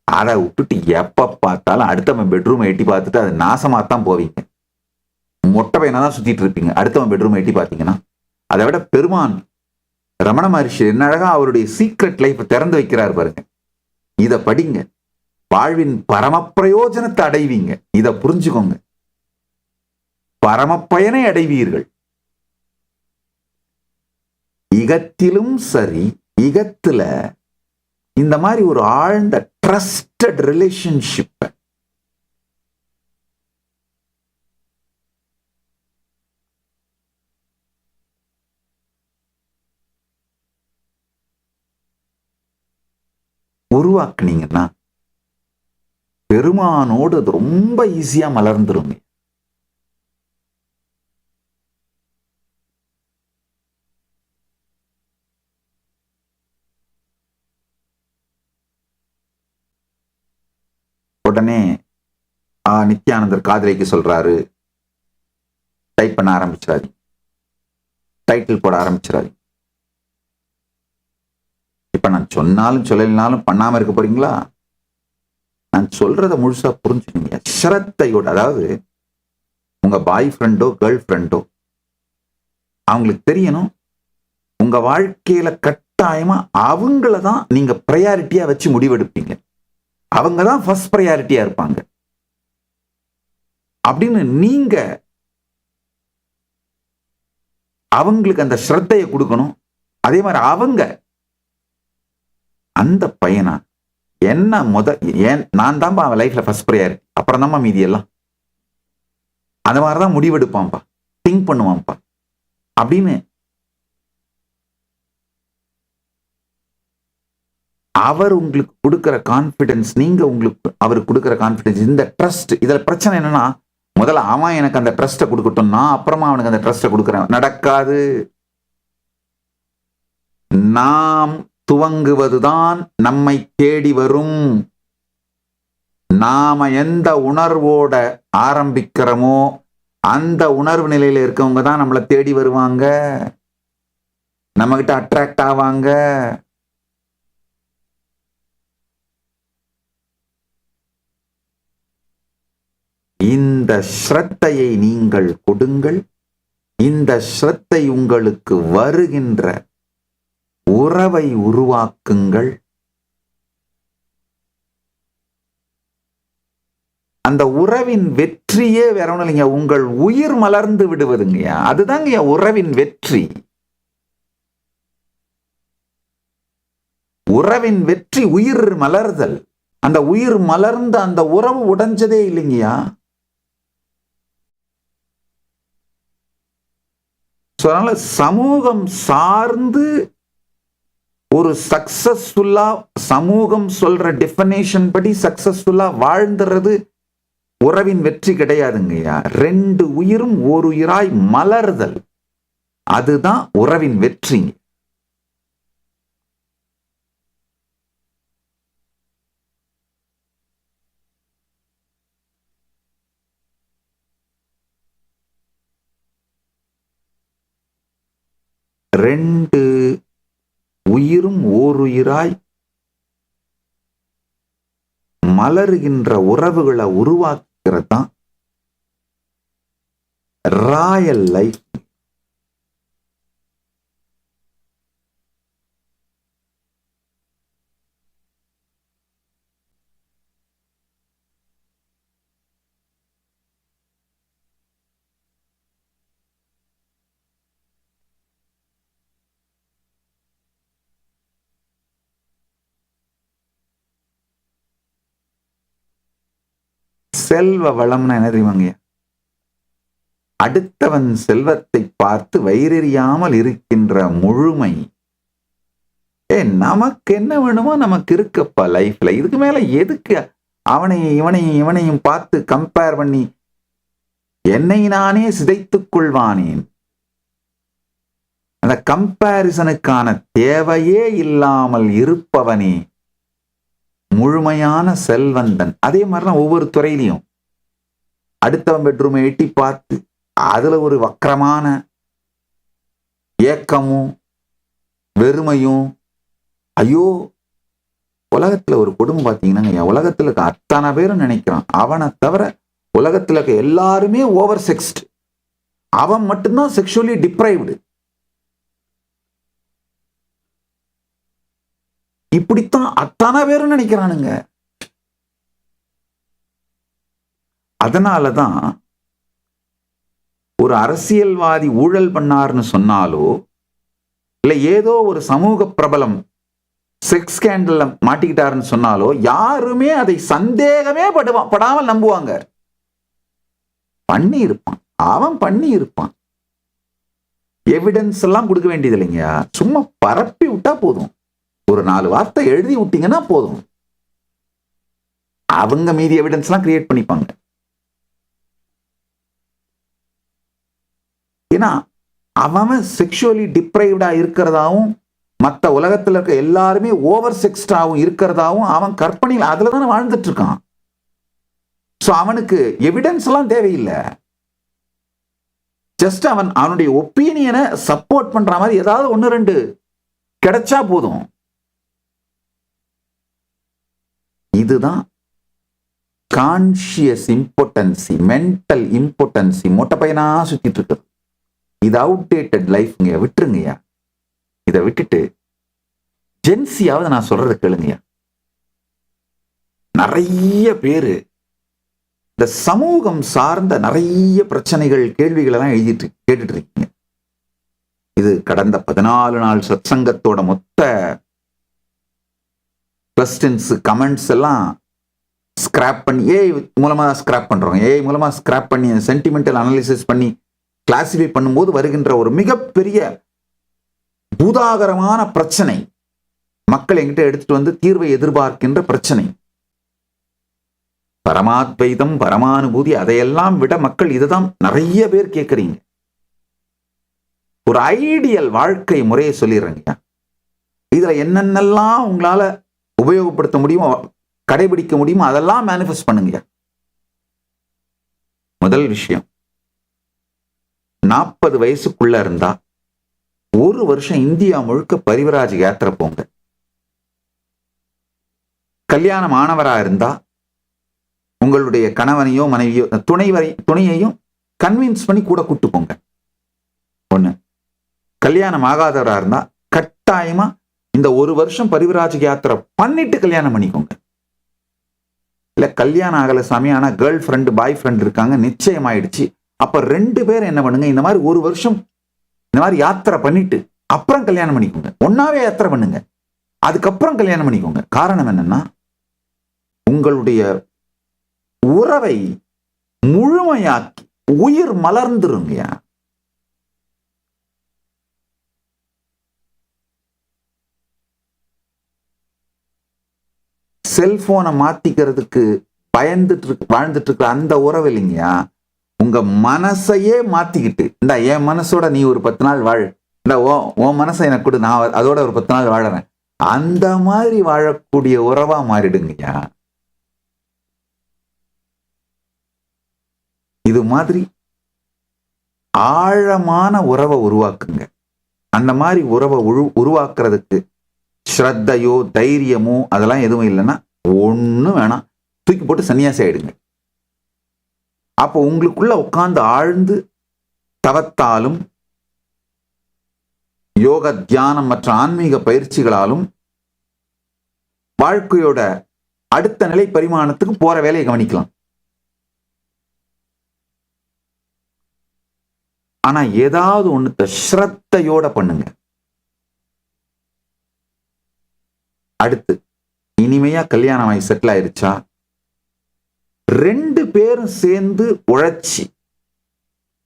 அதை விட்டுட்டு எப்ப பார்த்தாலும் அடுத்தவன் பெட்ரூமை எட்டி பார்த்துட்டு அது நாசமாத்தான் போவீங்க. மொட்டை பையனா தான் சுத்திட்டு இருப்பீங்க அடுத்தவன் பெட்ரூமை எட்டி பார்த்தீங்கன்னா. அதை விட பெருமான் ரமண மகர்ஷி என்ன அழகா அவருடைய சீக்ரெட் லைஃப் திறந்து வைக்கிறார் பாருங்க. இத படிங்க, வாழ்வின் பரம பிரயோஜனத்தை அடைவீங்க. இத புரிஞ்சுக்கோங்க, பரமப்பயனை அடைவீர்கள். இகத்திலும் சரி, இகத்துல இந்த மாதிரி ஒரு ஆழ்ந்த ட்ரஸ்டட் ரிலேஷன்ஷிப் உருவாக்குனீங்கன்னா பெருமானோடு அது ரொம்ப ஈஸியா மலர்ந்துருங்க. உடனே நித்யானந்தர் காதலிக்கு சொல்றாரு, டைப் பண்ண ஆரம்பிச்சாரு, டைட்டில் போட ஆரம்பிச்சாரு. இப்ப நான் சொன்னாலும் சொல்லலினாலும் பண்ணாம இருக்க போறீங்களா? நான் சொல்றத முழுசா புரிஞ்சுக்கீங்க. ஸ்ரத்தையோட, அதாவது உங்க பாய் ஃப்ரெண்டோ கேர்ள் ஃப்ரெண்டோ அவங்களுக்கு தெரியணும் உங்க வாழ்க்கையில கட்டாயமா அவங்களதான் நீங்க ப்ரையாரிட்டியா வச்சு முடிவெடுப்பீங்க. அவங்க தான் ஃபர்ஸ்ட் ப்ரையாரிட்டியா இருப்பாங்க அப்படின்னு நீங்க அவங்களுக்கு அந்த ஸ்ரத்தையை கொடுக்கணும். அதே மாதிரி அவங்க அந்த பையனா என்ன ஏன் நான் தான்ப்பா அவன் லைஃப்ல ஃபர்ஸ்ட் ப்ரையாரிட்டி, அப்புறம் தான்ப்பா மீதி எல்லாம், அந்த மாதிரிதான் முடிவெடுப்பான்ப்பா, திங்க் பண்ணுவான்ப்பா அப்படின்னு அவர் உங்களுக்கு கொடுக்கிற கான்பிடன்ஸ், நீங்க உங்களுக்கு அவருக்கு கொடுக்கிற கான்பிடன்ஸ், இந்த ட்ரஸ்ட். இதுல பிரச்சனை என்னன்னா, முதல்ல அவன் எனக்கு அந்த ட்ரஸ்ட்டை கொடுக்கட்டும், நான் அப்புறமா அவனுக்கு அந்த ட்ரஸ்ட்டை கொடுக்குறேன். நடக்காது. நாம் துவங்குவதுதான் நம்மை தேடி வரும். நாம எந்த உணர்வோட ஆரம்பிக்கிறோமோ அந்த உணர்வு நிலையில இருக்கவங்க தான் நம்மளை தேடி வருவாங்க, நம்ம கிட்ட அட்ராக்ட் ஆவாங்க. இந்த ஸ்ரத்தையை நீங்கள் கொடுங்கள். இந்த ஸ்ரத்தை உங்களுக்கு வருகின்ற உறவை உருவாக்குங்கள். அந்த உறவின் வெற்றியே வேற ஒண்ணும் இல்லைங்க, உங்கள் உயிர் மலர்ந்து விடுவதுங்கய்யா. அதுதாங்க உறவின் வெற்றி. உறவின் வெற்றி உயிர் மலர்தல். அந்த உயிர் மலர்ந்த அந்த உறவு உடைஞ்சதே இல்லைங்கய்யா. அதனால சமூகம் சார்ந்து ஒரு சக்சஸ்ஃபுல்லா, சமூகம் சொல்ற டெஃபினேஷன் படி சக்சஸ்ஃபுல்லா வாழ்ந்துறது உறவின் வெற்றி கிடையாதுங்கய்யா. 2 உயிரும் ஒரு உயிராய் மலர்தல், அதுதான் உறவின் வெற்றி. ரெண்டு உயிரும் ஓருயிராய் மலருகின்ற உறவுகளை உருவாக்குறது தான் ராயல் லைஃப். செல்வ வளம்னா என்ன தெரியுமாங்க? அடுத்தவன் செல்வத்தை பார்த்து வயிறெறியாமல் இருக்கின்ற முழுமை. நமக்கு என்ன வேணுமோ நமக்கு இருக்கப்பா லைஃப்ல. இதுக்கு மேல எதுக்கு அவனையும் இவனையும் இவனையும் பார்த்து கம்பேர் பண்ணி என்னை நானே சிதைத்துக் கொள்வானேன்? அந்த கம்பேரிசனுக்கான தேவையே இல்லாமல் இருப்பவனே முழுமையான செல்வந்தன். அதே மாதிரிலாம் ஒவ்வொரு துறையிலையும் அடுத்தவன் பெட்ரூமை எட்டி பார்த்து அதுல ஒரு வக்கரமான ஏக்கமும் வெறுமையும். ஐயோ, உலகத்துல ஒரு குடும்பம் பார்த்தீங்கன்னா, உலகத்துல இருக்க அத்தனை பேரும் நினைக்கிறான் அவனை தவிர உலகத்துல இருக்க எல்லாருமே ஓவர் செக்ஸ்ட், அவன் மட்டும்தான் செக்ஷுவலி டிப்ரைவ்டு. இப்படித்தான் அத்தனை பேரும் நினைக்கிறானுங்க. அதனாலதான் ஒரு அரசியல்வாதி ஊழல் பண்ணார்னு சொன்னாலோ, இல்ல ஏதோ ஒரு சமூக பிரபலம் செக்ஸ் ஸ்கேண்டல்ல மாட்டிக்கிட்டாருன்னு சொன்னாலோ யாருமே அதை சந்தேகமே படாமல் நம்புவாங்க. பண்ணி இருப்பான், அவன் பண்ணி இருப்பான். எவிடன்ஸ் எல்லாம் கொடுக்க வேண்டியது இல்லைங்க, சும்மா பரப்பி விட்டா போதும். ஒரு 4 வார்த்தை எழுதி விட்டீங்கன்னா போதும், அவங்க மீதி எவிடன்ஸ் எல்லாம் கிரியேட் பண்ணிப்பாங்க. ஏன்னா அவன் செக்ஷுவலி டிப்ரைவ்டா இருக்கிறதாவும் மற்ற உலகத்துல இருக்க எல்லாருமே ஓவர் செக்ஸ்டாவும் இருக்கிறதாவும் அவன் கற்பனையில் அதுல தானே வாழ்ந்துட்டு இருக்கான். சோ அவனுக்கு எவிடன்ஸ் எல்லாம் தேவையில்லை. ஜஸ்ட் அவனுடைய ஒப்பீனியனை சப்போர்ட் பண்ற மாதிரி ஏதாவது 1-2 கிடைச்சா போதும். இதுதான் கான்ஷியஸ் இம்பார்ட்டன்சி, மென்டல் இம்பார்ட்டன்சி. மொட்டை பையனா சுத்திட்டு இருக்குது. இது அவுடேட்டட் லைஃப்ங்க, விட்டுருங்கய்யா. இதை விட்டுட்டு ஜென்சியாவது நான் சொல்றது கேளுங்கய்யா. நிறைய பேரு இந்த சமூகம் சார்ந்த நிறைய பிரச்சனைகள், கேள்விகள் எல்லாம் கேட்டுட்டு இருக்கீங்க. இது கடந்த 14 நாள் சத்சங்கத்தோட மொத்த கொஸ்டின்ஸ் கமெண்ட்ஸ் எல்லாம் ஸ்கிராப் பண்ணி ஏஐ மூலமா ஸ்கிராப் பண்றோம். ஏஐ மூலமா ஸ்கிராப் பண்ணி சென்டிமெண்டல் அனாலிசிஸ் பண்ணி கிளாசிஃபை பண்ணும்போது வருகின்ற ஒரு மிகப்பெரிய பூதாகரமான பிரச்சனை, மக்கள் என்கிட்ட எடுத்துட்டு வந்து தீர்வை எதிர்பார்க்கின்ற பிரச்சனை. பரமாத்வைதம், பரமானுபூதி, அதையெல்லாம் விட மக்கள் இதுதான் நிறைய பேர் கேட்கறீங்க. ஒரு ஐடியல் வாழ்க்கை முறையை சொல்லிடுறேங்க. இதுல என்னென்னலாம் உங்களால உபயோகப்படுத்த முடியுமோ, கடைபிடிக்க முடியுமோ அதெல்லாம் மேனிஃபெஸ்ட் பண்ணுங்க. முதல் விஷயம், 40 வயசுக்குள்ள இருந்தா 1 வருஷம் இந்தியா முழுக்க பரிவராஜ் யாத்திரை போங்க. கல்யாண மாணவரா இருந்தா உங்களுடைய கணவனையோ மனைவியோ துணையையும் கன்வின்ஸ் பண்ணி கூட கூட்டு போங்க. 1. கல்யாணம் ஆகாதவரா இருந்தா கட்டாயமா இந்த ஒரு வருஷம் பரிவிராஜ யாத்திரை பண்ணிட்டு கல்யாணம் பண்ணிக்கோங்க. இல்ல கல்யாணம் ஆகல சாமி, ஆனா கேர்ள் ஃப்ரெண்டு பாய் ஃப்ரெண்ட் இருக்காங்க, நிச்சயம் ஆயிடுச்சு. அப்ப 2 பேரும் என்ன பண்ணுங்க, இந்த மாதிரி ஒரு வருஷம் இந்த மாதிரி யாத்திரை பண்ணிட்டு அப்புறம் கல்யாணம் பண்ணிக்கோங்க. ஒன்னாவே யாத்திரை பண்ணுங்க, அதுக்கப்புறம் கல்யாணம் பண்ணிக்கோங்க. காரணம் என்னன்னா, உங்களுடைய உறவை முழுமையாக்கி உயிர் மலர்ந்துருங்க. செல்போனை மாத்திக்கிறதுக்கு பயந்துட்டு வாழ்ந்துட்டு இருக்கிற அந்த உறவு இல்லைங்கயா, உங்க மனசையே மாத்திக்கிட்டு, இந்த என் மனசோட நீ ஒரு 10 நாள் வாழ், இந்த உன் மனசை எனக்கு கொடு, நான் அதோட ஒரு 10 நாள் வாழறேன், அந்த மாதிரி வாழக்கூடிய உறவா மாறிடுங்கய்யா. இது மாதிரி ஆழமான உறவை உருவாக்குங்க. அந்த மாதிரி உறவை உருவாக்குறதுக்கு ஸ்ரத்தையோ தைரியமோ அதெல்லாம் எதுவும் இல்லைன்னா ஒண்ணும் வேணாம், தூக்கி போட்டு சன்னியாசி ஆயிடுங்க. அப்போ உங்களுக்குள்ள உட்கார்ந்து ஆழ்ந்து தவத்தாலும் யோக தியானம் மற்ற ஆன்மீக பயிற்சிகளாலும் வாழ்க்கையோட அடுத்த நிலை பரிமாணத்துக்கு போற வேலையை கவனிக்கலாம். ஆனா ஏதாவது ஒண்ணுத்த ஸ்ரத்தையோட பண்ணுங்க. அடுத்து இனிமையா கல்யாணம் ஆகி செட்டில் ஆயிருச்சா, 2 பேரும் சேர்ந்து உழைச்சி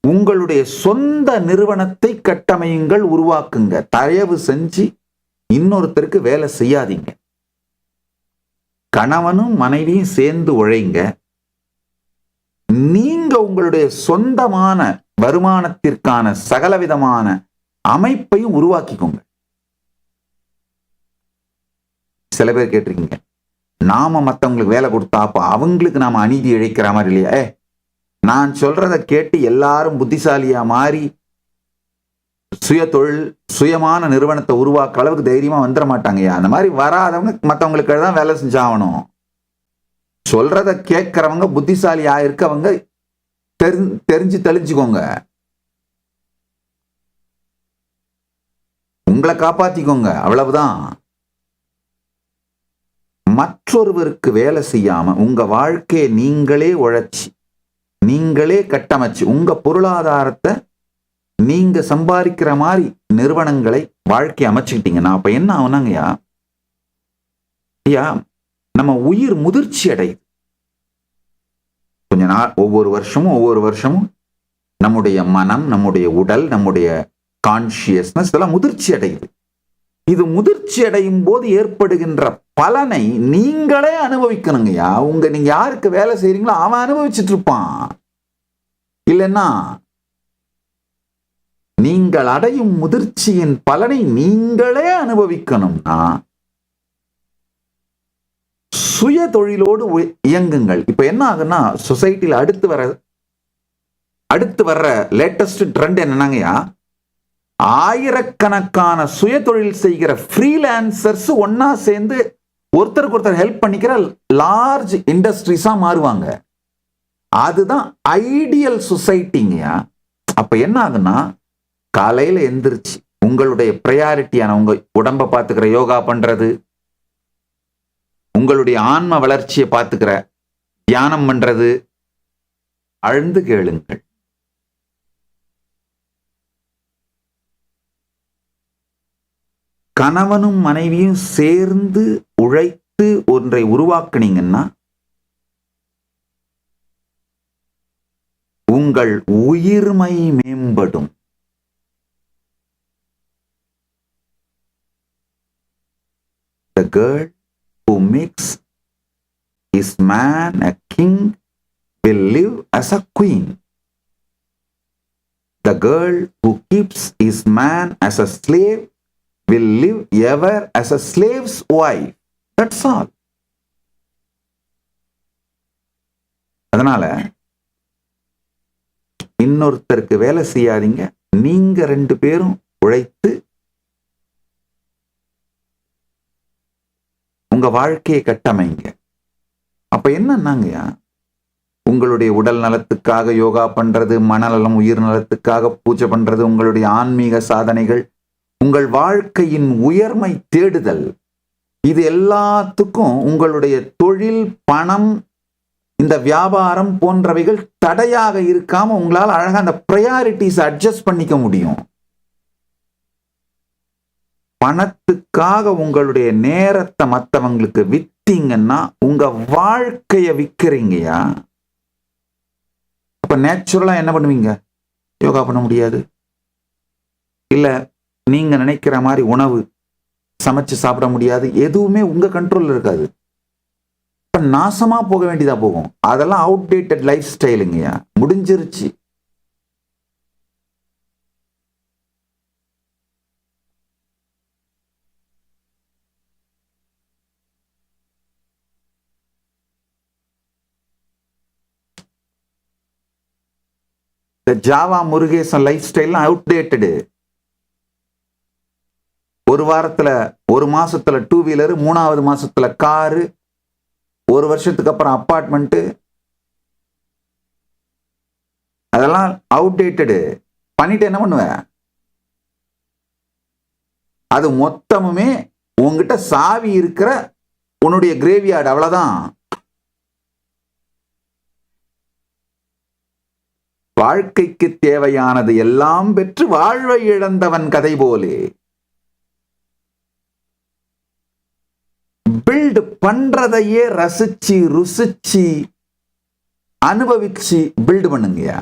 உங்களுடைய சொந்த நிறுவனத்தை கட்டமையுங்கள், உருவாக்குங்க. தயவு செஞ்சு இன்னொருத்தருக்கு வேலை செய்யாதீங்க. கணவனும் மனைவியும் சேர்ந்து உழைங்க. நீங்க உங்களுடைய சொந்தமான வருமானத்திற்கான சகலவிதமான அமைப்பையும் உருவாக்கிக்கோங்க. சில பேர் கேட்டிருக்கீங்க, நாம மற்றவங்களுக்கு வேலை கொடுத்தா அப்ப அவங்களுக்கு நாம அநீதி இழைக்கிற மாதிரி இல்லையா? நான் சொல்றதை கேட்டு எல்லாரும் புத்திசாலியா மாறி சுய தொழில் சுயமான நிறுவனத்தை உருவாக்குற அளவுக்கு தைரியமா வந்துட மாட்டாங்கய்யா. அந்த மாதிரி வராதவங்க மற்றவங்களுக்கு தான் வேலை செஞ்சாகணும். சொல்றத கேட்கிறவங்க புத்திசாலியா இருக்கவங்க தெரிஞ்சு தெளிஞ்சுக்கோங்க, உங்களை காப்பாத்திக்கோங்க, அவ்வளவுதான். மற்றொருவருக்கு வேலை செய்யாம உங்க வாழ்க்கையை நீங்களே உழைச்சி நீங்களே கட்டமைச்சு உங்க பொருளாதாரத்தை நீங்க சம்பாதிக்கிற மாதிரி நிறுவனங்களை வாழ்க்கை அமைச்சுக்கிட்டீங்கன்னா அப்ப என்ன ஆகுனாங்கய்யா, ஐயா நம்ம உயிர் முதிர்ச்சி அடையுது. கொஞ்ச நாள் ஒவ்வொரு வருஷமும் நம்முடைய மனம், நம்முடைய உடல், நம்முடைய கான்சியஸ்னஸ் இதெல்லாம் முதிர்ச்சி அடையுது. இது முதிர்ச்சி அடையும் போது ஏற்படுகின்ற பலனை நீங்களே அனுபவிக்கணுங்கய்யா. நீங்க யாருக்கு வேலை செய்றீங்களோ அவன் அனுபவிச்சுட்டு இருப்பான். இல்லைன்னா நீங்கள் அடையும் முதிர்ச்சியின் பலனை நீங்களே அனுபவிக்கணும்னா சுய தொழிலோடு இயங்குங்கள். இப்ப என்ன ஆகுன்னா, சொசைட்டில அடுத்து வர்ற லேட்டஸ்ட் ட்ரெண்ட் என்னன்னாங்கய்யா, ஆயிரக்கணக்கான சுய தொழில் செய்கிற ஃப்ரீலான்சர்ஸ் ஒன்னா சேர்ந்து ஒருத்தருக்கு ஒருத்தர் ஹெல்ப் பண்ணிக்கிற லார்ஜ் இண்டஸ்ட்ரீஸா மாறுவாங்க. அதுதான் ஐடியல் சொசைட்டிங்கயா. அப்ப என்ன ஆகுன்னா, காலையில எந்திரிச்சு உங்களுடைய பிரையாரிட்டியான உங்க உடம்ப பாத்துக்கிற யோகா பண்றது, உங்களுடைய ஆன்ம வளர்ச்சியை பாத்துக்கிற தியானம் பண்றது, அழுந்து கேளுங்கள். கணவனும் மனைவியும் சேர்ந்து உழைத்து ஒன்றை உருவாக்குனீங்கன்னா உங்கள் உயிர்மை மேம்படும். The girl who makes his man a king will live as a queen. The girl who keeps his man as a slave will live ever as a slave's wife. That's all. அதனால இன்னொருத்தருக்கு வேலை செய்யாதீங்க. நீங்க 2 பேரும் உழைத்து உங்க வாழ்க்கையை கட்டமைங்க. அப்ப என்னன்னாங்கய்யா, உங்களுடைய உடல் நலத்துக்காக யோகா பண்றது, மனநலம் உயிர் நலத்துக்காக பூஜை பண்றது, உங்களுடைய ஆன்மீக சாதனைகள், உங்கள் வாழ்க்கையின் உயர்மை தேடுதல், இது எல்லாத்துக்கும் உங்களுடைய தொழில், பணம், இந்த வியாபாரம் போன்றவைகள் தடையாக இருக்காம உங்களால் அழகா அந்த ப்ரையாரிட்டிஸ் அட்ஜஸ்ட் பண்ணிக்க முடியும். பணத்துக்காக உங்களுடைய நேரத்தை மற்றவங்களுக்கு வித்தீங்கன்னா உங்க வாழ்க்கைய விற்கிறீங்கயா. அப்ப நேச்சுரலா என்ன பண்ணுவீங்க? யோகா பண்ண முடியாது, இல்ல நீங்க நினைக்கிற மாதிரி உணவு சமைச்சு சாப்பிட முடியாது, எதுவுமே உங்க கண்ட்ரோல்ல இருக்காது. இப்ப நாசமா போக வேண்டியதா போகும். அதெல்லாம் அவுடேட்டட் லைஃப் ஸ்டைலுங்கய்யா, முடிஞ்சிருச்சு. இந்த Java Murugesan life style outdated. ஒரு வாரத்துல, ஒரு மாசத்துல 2 வீலர், 3வது மாசத்துல காரு, ஒரு வருஷத்துக்கு அப்புறம் அப்பார்ட்மெண்ட், அதெல்லாம் அவுடேட்டடு. பண்ணிட்டு என்ன பண்ணுவ? அது மொத்தமுமே உங்ககிட்ட சாவி இருக்கிற உன்னுடைய கிரேவியார்டு, அவ்வளவுதான். வாழ்க்கைக்கு தேவையானது எல்லாம் பெற்று வாழ்வை இழந்தவன் கதை போலே. பில்ட் பண்றதையே ரசிச்சு ருசிச்சு அனுபவிச்சு பில்டு பண்ணுங்கயா.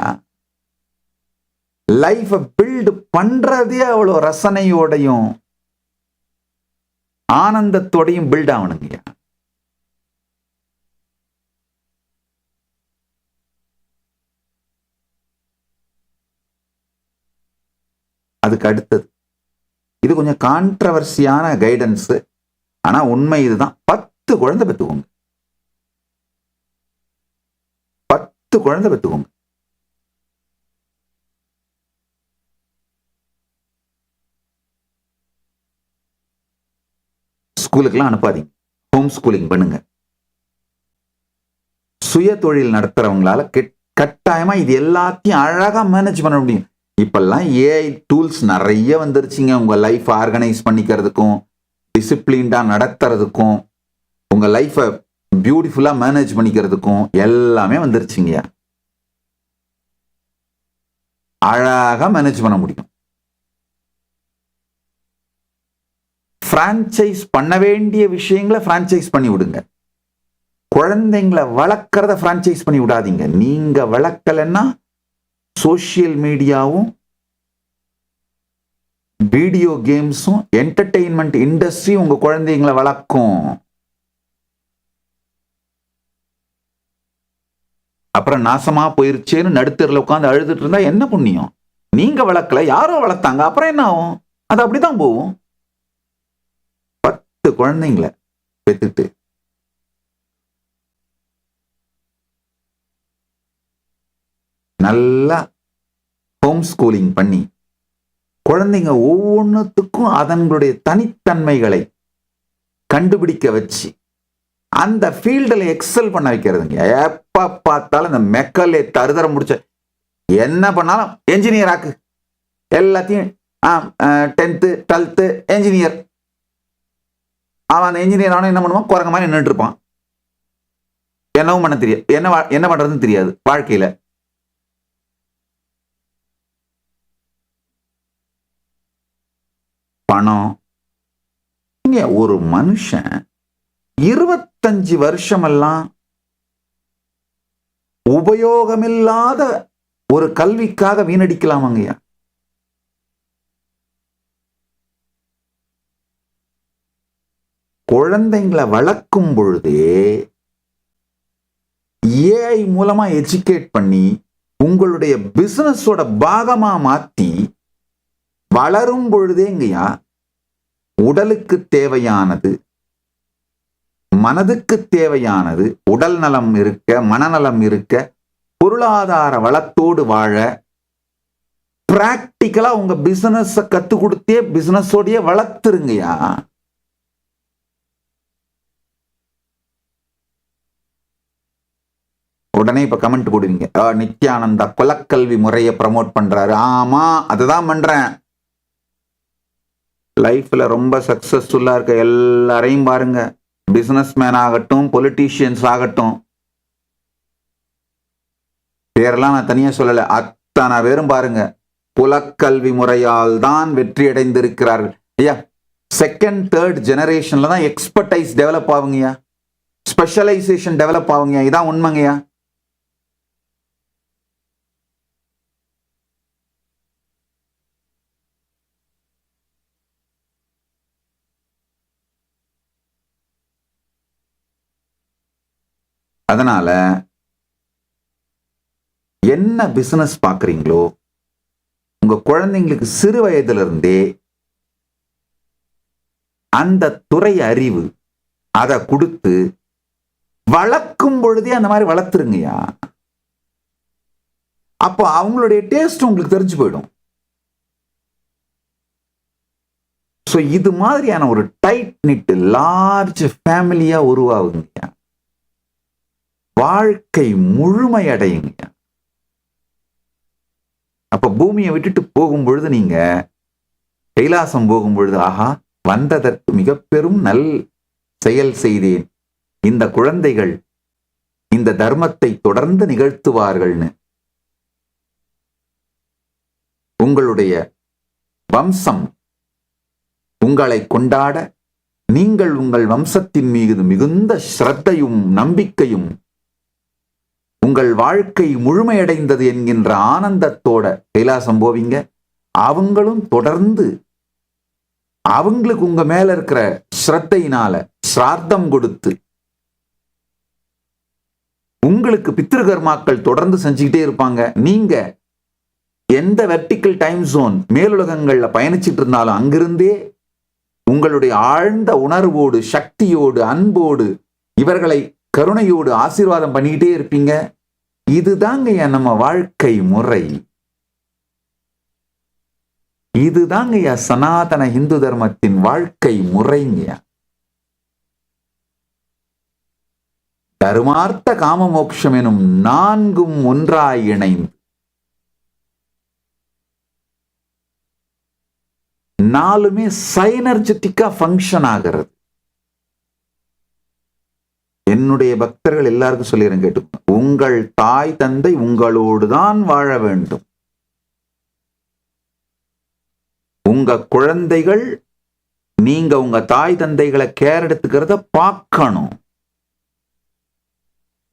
லைஃப் பில்டு பண்றதே அவ்வளவு ரசனையோடையும் ஆனந்தத்தோடையும் பில்ட் ஆகணுங்கய்யா. அதுக்கு அடுத்தது, இது கொஞ்சம் கான்ட்ரவர்சியான கைடன்ஸ், ஆனா உண்மை இதுதான். 10 குழந்தை பெற்றுக்கோங்க. 10 குழந்தை பெற்றுக்கோங்க. ஸ்கூலுக்கெல்லாம் அனுப்பாதீங்க, ஹோம் ஸ்கூலிங் பண்ணுங்க. சுய தொழில் நடத்துறவங்களால கட்டாயமா இது எல்லாத்தையும் அழகா மேனேஜ் பண்ண முடியும். இப்பெல்லாம் ஏஐ டூல்ஸ் நிறைய வந்துருச்சுங்க. உங்க லைஃப் ஆர்கனைஸ் பண்ணிக்கிறதுக்கும், டிசிப்ளின்டா நடத்துறதுக்கும், உங்க லைஃபை பியூட்டிஃபுல்லா மேனேஜ் பண்ணிக்கிறதுக்கும் எல்லாமே வந்துருச்சுங்க. அழகா மேனேஜ் பண்ண முடியும். பிரான்சைஸ் பண்ண வேண்டிய விஷயங்களை பிரான்சைஸ் பண்ணி விடுங்க. குழந்தைங்களை வளர்க்கறத பிரான்சைஸ் பண்ணி விடாதீங்க. நீங்க வளர்க்கலன்னா சோசியல் மீடியாவும், வீடியோ கேம்ஸும், என்டர்டெயின்மெண்ட் இண்டஸ்ட்ரி உங்க குழந்தைங்களை வளர்க்கும். அப்புறம் நாசமா போயிருச்சேன்னு நடுத்தரில் உட்காந்து அழுதுட்டு இருந்தா என்ன புண்ணியம்? நீங்க வளர்க்கல, யாரோ வளர்த்தாங்க, அப்புறம் என்ன ஆகும்? அது அப்படிதான் போகும். 10 குழந்தைங்களை பெற்றுட்டு நல்லா ஹோம் ஸ்கூலிங் பண்ணி குழந்தைங்க ஒவ்வொன்றுத்துக்கும் அதனுடைய தனித்தன்மைகளை கண்டுபிடிக்க வச்சு அந்த ஃபீல்டில் எக்ஸல் பண்ண வைக்கிறதுங்க. எப்ப பார்த்தாலும் இந்த மெக்கல்லே தருதரம் முடிச்ச என்ன பண்ணாலும் என்ஜினியர் ஆக்கு, எல்லாத்தையும் 10th 12th என்ஜினியர். அவன் அந்த என்ஜினியர் ஆனா என்ன பண்ணுவான்? குரங்க மாதிரி நின்றுட்டு இருப்பான். என்னவும் பண்ண தெரியாது, என்ன பண்றதுன்னு தெரியாது வாழ்க்கையில. பணம். ஒரு மனுஷன் 25 வருஷமெல்லாம் உபயோகமில்லாத ஒரு கல்விக்காக வீணடிக்கலாமாங்கய்யா. குழந்தைங்களை வளர்க்கும் பொழுதே ஏஐ மூலமா எஜுகேட் பண்ணி உங்களுடைய பிசினஸோட பாகமா மாத்தி வளரும் பொழுதேங்கய்யா உடலுக்கு தேவையானது, மனதுக்கு தேவையானது, உடல் நலம் இருக்க, மனநலம் இருக்க, பொருளாதார வளத்தோடு வாழ பிராக்டிக்கலா உங்க பிசினஸ் கத்து கொடுத்தே பிசினஸோடய வளர்த்துருங்கய்யா. உடனே இப்ப கமெண்ட் போடுவீங்க, நித்யானந்தா குலக்கல்வி முறையை ப்ரமோட் பண்றாரு. ஆமா, அதுதான் பண்றேன். லைஃப்ல ரொம்ப சக்சஸ்ஃபுல்லா இருக்க எல்லாரையும் பாருங்க, பிசினஸ் மேன் ஆகட்டும், பொலிட்டீஷியன்ஸ் ஆகட்டும், பேரெல்லாம் நான் தனியா சொல்லல, அத்தனை பேரும் பாருங்க புலக்கல்வி முறையால் தான் வெற்றி அடைந்திருக்கிறார்கள். ஐயா, செகண்ட் தேர்ட் ஜெனரேஷன்ல தான் எக்ஸ்பர்டைஸ் டெவலப் ஆகுங்கய்யா, ஸ்பெஷலைசேஷன் டெவலப் ஆகுங்கய்யா. இதான் உண்மைங்கய்யா. அதனால என்ன பிசினஸ் பாக்குறீங்களோ உங்க குழந்தைங்களுக்கு சிறு வயதுல இருந்தே அந்த துறை அறிவு அதை கொடுத்து வளர்க்கும் பொழுதே அந்த மாதிரி வளர்த்துருங்கய்யா. அப்போ அவங்களுடைய டேஸ்ட் உங்களுக்கு தெரிஞ்சு போயிடும். ஸோ இது மாதிரியான ஒரு டைட் நிட் லார்ஜ் ஃபேமிலியா உருவாகுங்கய்யா. வாழ்க்கை முழுமையடையுங்க. அப்ப பூமியை விட்டுட்டு போகும் பொழுது, நீங்க கைலாசம் போகும் பொழுது, ஆஹா வந்ததற்கு மிக பெரும் நல் செயல் செய்தேன், இந்த குழந்தைகள் இந்த தர்மத்தை தொடர்ந்து நிகழ்த்துவார்கள்னு உங்களுடைய வம்சம் உங்களை கொண்டாட, நீங்கள் உங்கள் வம்சத்தின் மீது மிகுந்த ஸ்ரத்தையும் நம்பிக்கையும் உங்கள் வாழ்க்கை முழுமையடைந்தது என்கின்ற ஆனந்தத்தோட கைலாசம் போவீங்க. அவங்களும் தொடர்ந்து அவங்களுக்கு உங்க மேல இருக்கிற ஸ்ரத்தையினால சிரார்த்தம் கொடுத்து உங்களுக்கு பித்ருகர்மாக்கள் தொடர்ந்து செஞ்சுக்கிட்டே இருப்பாங்க. நீங்க எந்த வெர்டிக்கல் டைம் ஜோன் மேலுலகங்கள்ல பயணிச்சிட்டு இருந்தாலும் அங்கிருந்தே உங்களுடைய ஆழ்ந்த உணர்வோடு, சக்தியோடு, அன்போடு, இவர்களை கருணையோடு ஆசீர்வாதம் பண்ணிக்கிட்டே இருப்பீங்க. இதுதாங்கய்யா நம்ம வாழ்க்கை முறை. இதுதாங்கய்யா சனாதன இந்து தர்மத்தின் வாழ்க்கை முறைங்கய்யா. தருமார்த்த காம மோட்சம் எனும் நான்கும் ஒன்றாய் இணைந்து நாலுமே சைனர்ஜெட்டிக்கா ஃபங்க்ஷன் ஆகிறது. என்னுடைய பக்தர்கள் எல்லாருக்கும் சொல்லிடுறேன், கேட்டு, உங்கள் தாய் தந்தை உங்களோடு தான் வாழ வேண்டும். உங்க குழந்தைகள் நீங்க உங்க தாய் தந்தைகளை கேர் எடுத்துக்கிறத பார்க்கணும்.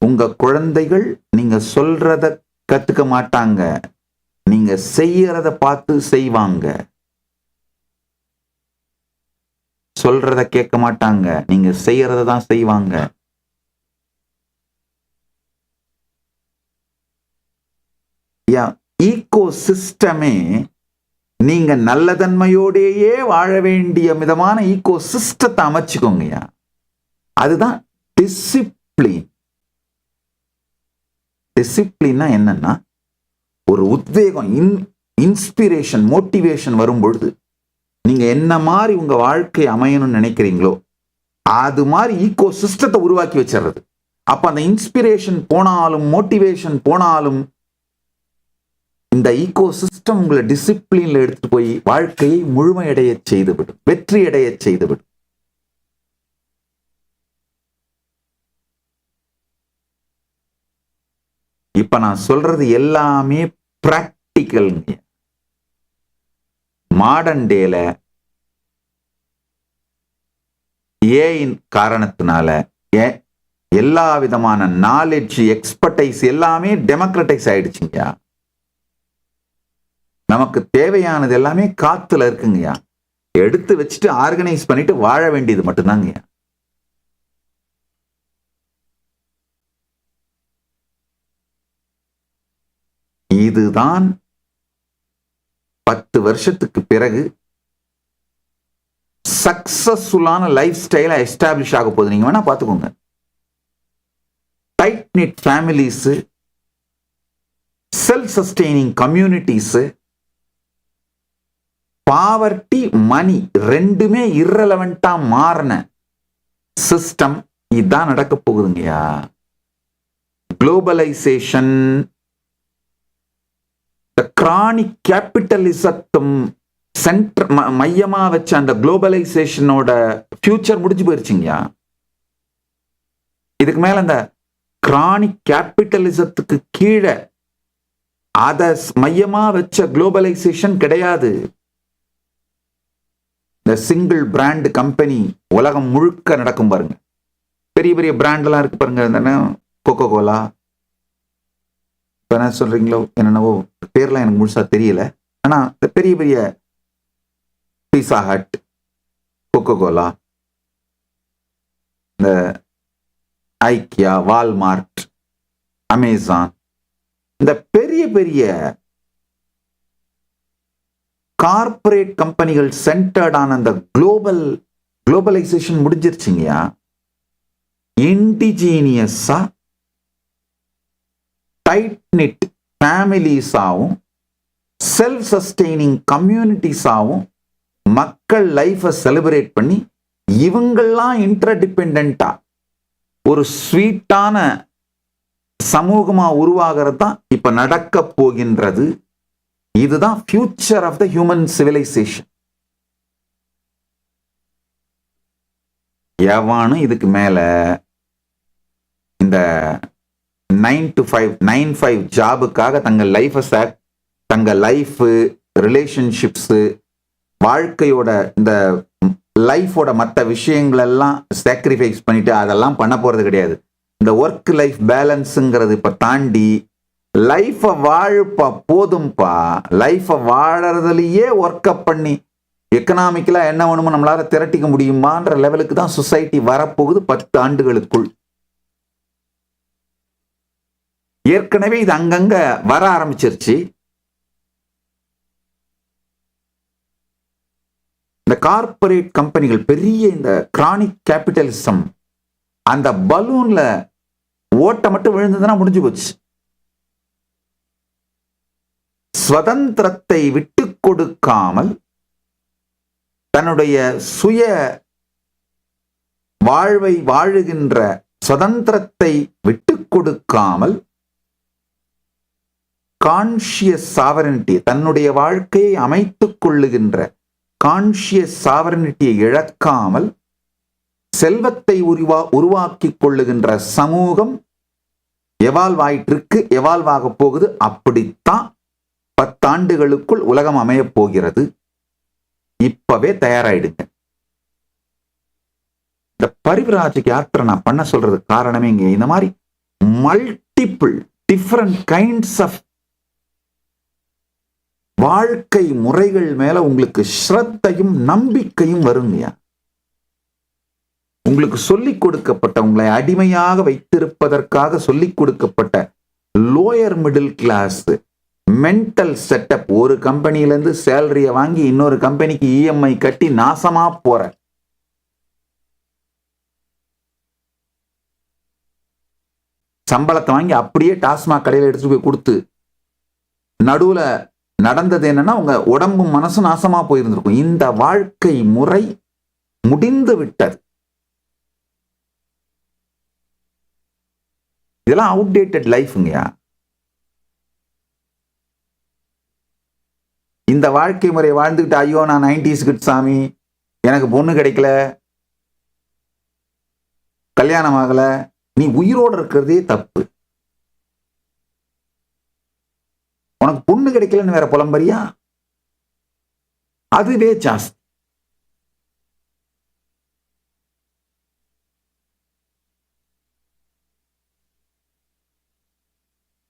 உங்க குழந்தைகள் நீங்க சொல்றத கத்துக்க மாட்டாங்க, நீங்க செய்யறத பார்த்து செய்வாங்க. சொல்றத கேட்க மாட்டாங்க, நீங்க செய்யறத தான் செய்வாங்க. ஈகோ சிஸ்டமே நீங்க நல்லதன்மையோடையே வாழ வேண்டிய விதமான ஈகோ சிஸ்டத்தை அமைச்சுக்கோங்கய்யா. அதுதான் டிசிப்ளின். டிசிப்ளின்னா என்னன்னா, ஒரு உத்வேகம், இன்ஸ்பிரேஷன், மோட்டிவேஷன் வரும் பொழுது நீங்க என்ன மாதிரி உங்க வாழ்க்கை அமையணும்னு நினைக்கிறீங்களோ அது மாதிரி ஈகோ சிஸ்டத்தை உருவாக்கி வச்சிடுறது. அப்ப அந்த இன்ஸ்பிரேஷன் போனாலும், மோட்டிவேஷன் போனாலும், இந்த ஈகோ சிஸ்டம் உங்களை டிசிப்ளின்ல எடுத்துட்டு போய் வாழ்க்கையை முழுமையடைய செய்துவிடும், வெற்றி அடைய செய்துவிடும். இப்ப நான் சொல்றது எல்லாமே பிராக்டிக்கல். மாடர்ன் டேல ஏன் காரணத்தினால எல்லா விதமான நாலேஜ், எக்ஸ்பர்டைஸ் எல்லாமே டெமோக்ரட்டைஸ் ஆயிடுச்சுங்கய்யா. நமக்கு தேவையானது எல்லாமே காத்துல இருக்குங்கய்யா. எடுத்து வச்சுட்டு ஆர்கனைஸ் பண்ணிட்டு வாழ வேண்டியது மட்டும்தாங்கய்யா. இதுதான் 10 வருஷத்துக்கு பிறகு சக்சஸ்ஃபுல்லான லைஃப் ஸ்டைல எஸ்டாப்ளிஷ் ஆக போகுது. நீங்க வேணா பாத்துக்கோங்க. Tight knit families, self sustaining communities, poverty, money ரெண்டுமே இரலவெண்டா மாறின சிஸ்டம் இதுதான் நடக்க போகுதுங்கய்யா. குளோபலைசேஷன், கிரானிக் கேபிட்டலிசத்தும் சென்டர் மையமா வச்ச அந்த குளோபலைசேஷனோட ஃபியூச்சர் முடிஞ்சு போயிருச்சுங்கயா. இதுக்கு மேல அந்த கிரானிக் கேபிட்டலிசத்துக்கு கீழே அத மையமா வச்ச குளோபலைசேஷன் கிடையாது. இந்த சிங்கிள் பிராண்ட் கம்பெனி உலகம் முழுக்க நடக்கும் பாருங்க. பெரிய பெரிய பிராண்ட் எல்லாம் இருக்கு பாருங்க, கோகோ கோலா, என்ன சொல்றீங்களோ என்னென்னவோ பேர்லாம் எனக்கு முழுசா தெரியல. ஆனா இந்த பெரிய பெரிய பீஸா ஹட், கோகோ கோலா, இந்த ஐக்கியா, வால்மார்ட், அமேசான், இந்த பெரிய பெரிய கார்பரேட் கம்பெனிகள் சென்டர்டான அந்த குளோபலைசேஷன் முடிஞ்சிருச்சுங்கயா. இண்டிஜீனியஸா டைட் நிட் ஃபேமிலிஸாவும் செல்ஃப் சஸ்டெய்னிங் கம்யூனிட்டிஸாவும் மக்கள் லைஃபை செலிப்ரேட் பண்ணி இவங்கெல்லாம் இன்டர்டிபெண்டா ஒரு ஸ்வீட்டான சமூகமா உருவாகிறது தான் இப்ப நடக்க போகின்றது. இதுதான் future of the human civilisation. எவனும் இதுக்கு மேல இந்த 9 to 5 9-5 ஜாபுக்காக தங்க லைஃப், ரிலேஷன்ஷிப்ஸ், வாழ்க்கையோட இந்த லைஃபோட மற்ற விஷயங்கள் எல்லாம் சாக்ரிஃபைஸ் பண்ணிட்டு அதெல்லாம் பண்ண போறது கிடையாது. இந்த ஒர்க் லைஃப் பேலன்ஸுங்கிறது இப்ப தாண்டி லைஃபை வாழப்பா, போதும்பா, லைஃபை வாழறதுலயே ஒர்க் அப் பண்ணி எக்கனாமிக்கலா என்ன வேணுமோ நம்மளால திரட்டிக்க முடியுமான்ற லெவலுக்கு தான் சொசைட்டி வரப்போகுது 10 ஆண்டுகளுக்குள். ஏற்கனவே இது அங்கங்க வர ஆரம்பிச்சிருச்சு. இந்த கார்பரேட் கம்பெனிகள் பெரிய இந்த கிரானிக் கேபிட்டலிசம் அந்த பலூன்ல ஓட்ட மட்டும் விழுந்ததுன்னா முடிஞ்சு போச்சு. சுதந்திரத்தை விட்டு கொடுக்காமல் தன்னுடைய சுய வாழ்வை வாழுகின்ற சுதந்திரத்தை விட்டு கொடுக்காமல் கான்ஷியஸ் சாவரனிட்டி, தன்னுடைய வாழ்க்கையை அமைத்துக் கொள்ளுகின்ற கான்ஷியஸ் சாவரனிட்டியை இழக்காமல் செல்வத்தை உருவாக்கிக் கொள்ளுகின்ற சமூகம் எவால்வ் ஆயிட்டு இருக்கு, எவால்வ் ஆக போகுது. அப்படித்தான் 10 ஆண்டுகளுக்குள் உலகம் அமைய போகிறது. இப்பவே தயாராயிடுங்க. இந்த பரிவிராஜிக் யாத்திரை நான் பண்ண சொல்றது காரணமே இங்க இந்த மாதிரி மல்டிபிள் டிஃபரண்ட் கைண்ட்ஸ் ஆஃப் வாழ்க்கை முறைகள் மேல உங்களுக்கு ஸ்ரத்தையும் நம்பிக்கையும் வருங்கயா. உங்களுக்கு சொல்லிக் கொடுக்கப்பட்ட, உங்களை அடிமையாக வைத்திருப்பதற்காக சொல்லிக் கொடுக்கப்பட்ட lower middle class mental setup, ஒரு கம்பெனில இருந்து சேலரியை வாங்கி இன்னொரு கம்பெனிக்கு இஎம்ஐ கட்டி நாசமா போற சம்பளத்தை வாங்கி அப்படியே டாஸ்மாக் கடையில் எடுத்துட்டு போய் கொடுத்து நடுவுல நடந்தது என்னன்னா உங்க உடம்பும் மனசும் நாசமா போயிருந்திருக்கும். இந்த வாழ்க்கை முறை முடிந்து விட்டது. இதெல்லாம் அவுடேட்டட் லைஃப்ங்கயா. இந்த வாழ்க்கை முறை வாழ்ந்துகிட்டு ஐயோ நான் 90s கிட் சாமி, எனக்கு பொண்ணு கிடைக்கல, கல்யாணம் ஆகல, நீ உயிரோடு இருக்கிறதே தப்பு. உனக்கு பொண்ணு கிடைக்கலன்னு வேற புலம்பரியா, அதுவே ஜாஸ்தி.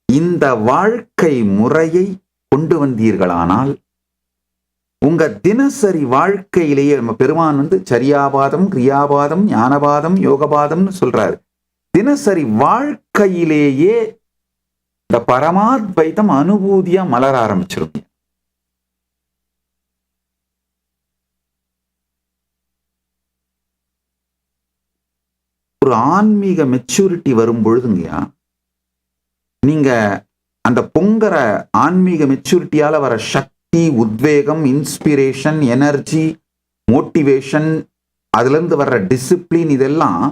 இந்த வாழ்க்கை முறையை கொண்டு வந்தீர்களானால் உங்க தினசரி வாழ்க்கையிலேயே நம்ம பெருமான் சரியாபாதம், கிரியாபாதம், ஞானபாதம், யோகபாதம்னு சொல்றாரு. தினசரி வாழ்க்கையிலேயே இந்த பரமாத்வைத்தம் அனுபூதியா மலர ஆரம்பிச்சிருங்க. ஒரு ஆன்மீக மெச்சூரிட்டி வரும் பொழுதுங்கயா, நீங்க அந்த பொங்கற ஆன்மீக மெச்சூரிட்டியால வர சக்தி, உத்வேகம், இன்ஸ்பிரேஷன், எனர்ஜி, மோட்டிவேஷன், அதுல இருந்து வர்ற டிசிப்ளின், இதெல்லாம்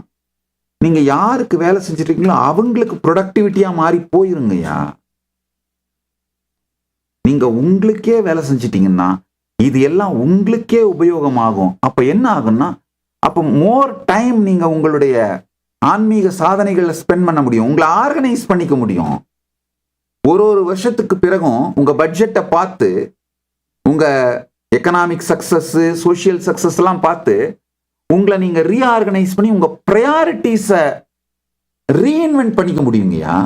நீங்க யாருக்கு வேலை செஞ்சிருக்கீங்களோ அவங்களுக்கு ப்ரொடக்டிவிட்டியா மாறி போயிருங்கய்யா. நீங்க உங்களுக்கே வேலை செஞ்சிட்டீங்கன்னா இது எல்லாம் உங்களுக்கே உபயோகமாகும். அப்ப என்ன ஆகும்னா, அப்ப மோர் டைம் நீங்க உங்களுடைய ஆன்மீக சாதனைகளை ஸ்பெண்ட் பண்ண முடியும். உங்களை ஆர்கனைஸ் பண்ணிக்க முடியும். ஒரு வருஷத்துக்கு பிறகும் உங்க பட்ஜெட்டை பார்த்து, உங்க எக்கனாமிக் சக்சஸ், சோசியல் சக்சஸ் எல்லாம் பார்த்து உங்களை நீங்க ரீஆர்கனைஸ் பண்ணி உங்க ப்ரையாரிட்டிஸை ரீஇன்வென்ட் பண்ணிக்க முடியுங்கய்யா.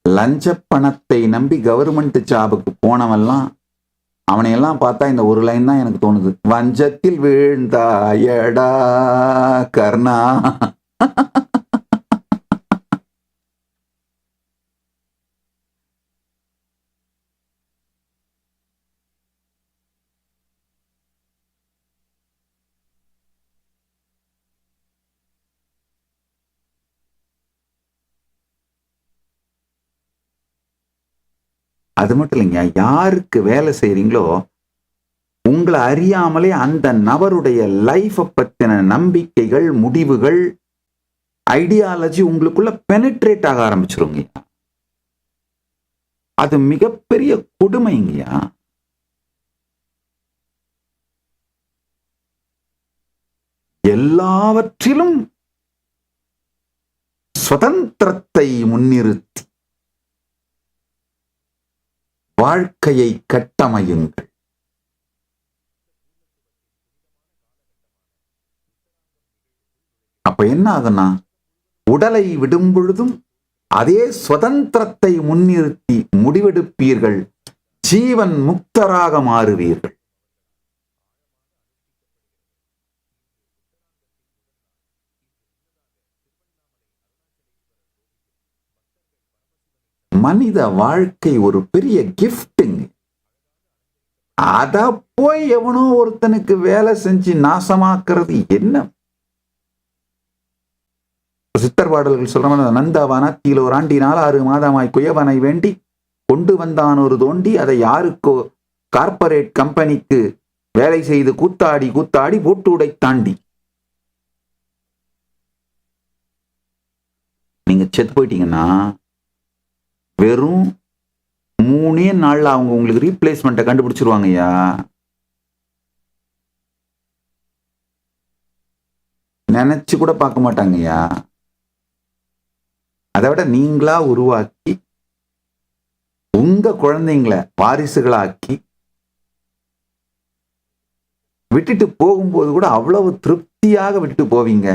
லஞ்ச பணத்தை நம்பி கவர்மெண்ட் ஜாபுக்கு போனவெல்லாம் அவனையெல்லாம் பார்த்தா இந்த ஒரு லைன் தான் எனக்கு தோணுது. வஞ்சத்தில் வீழ்ந்தாயடா கர்ணா. அது மட்டும் இல்லைங்க, யாருக்கு வேலை செய்றீங்களோ உங்களை அறியாமலே அந்த நபருடைய லைஃபை பத்தின நம்பிக்கைகள், முடிவுகள், ஐடியாலஜி உங்களுக்குள்ள பெனிட்ரேட் ஆக ஆரம்பிச்சிருங்க. அது மிகப்பெரிய கொடுமைங்கய்யா. எல்லாவற்றிலும் சுதந்திரத்தை முன்னிறுத்தி வாழ்க்கையை கட்டமையுங்கள். அப்ப என்ன ஆகுனா, உடலை விடும் பொழுதும் அதே சுதந்திரத்தை முன்னிறுத்தி முடிவெடுப்பீர்கள். ஜீவன் முக்தராக மாறுவீர்கள். மனித வாழ்க்கை ஒரு பெரிய கிஃப்ட்டுங்க. அத போய் எவனோ ஒருத்தனுக்கு வேலை செஞ்சு நாசமாக்குறது என்ன? சித்தர் பாடல்கள் சொல்ற நந்தவனத்தில் ஒரு ஆண்டினால் 6 மாதமாய் குயவனை வேண்டி கொண்டு வந்தான் ஒரு தோண்டி, அதை யாருக்கோ கார்பரேட் கம்பெனிக்கு வேலை செய்து கூத்தாடி கூத்தாடி போட்டு உடை தாண்டி. நீங்க செத்து போயிட்டீங்கன்னா வெறும் 3 நாள்ல அவங்க உங்களுக்கு ரீப்ளேஸ்மெண்ட்டை கண்டுபிடிச்சிருவாங்கய்யா. நினைச்சு கூட பார்க்க மாட்டாங்கய்யா. அதை விட நீங்களா உருவாக்கி உங்க குழந்தைங்களை வாரிசுகளாக்கி விட்டுட்டு போகும்போது கூட அவ்வளவு திருப்தியாக விட்டுட்டு போவீங்க.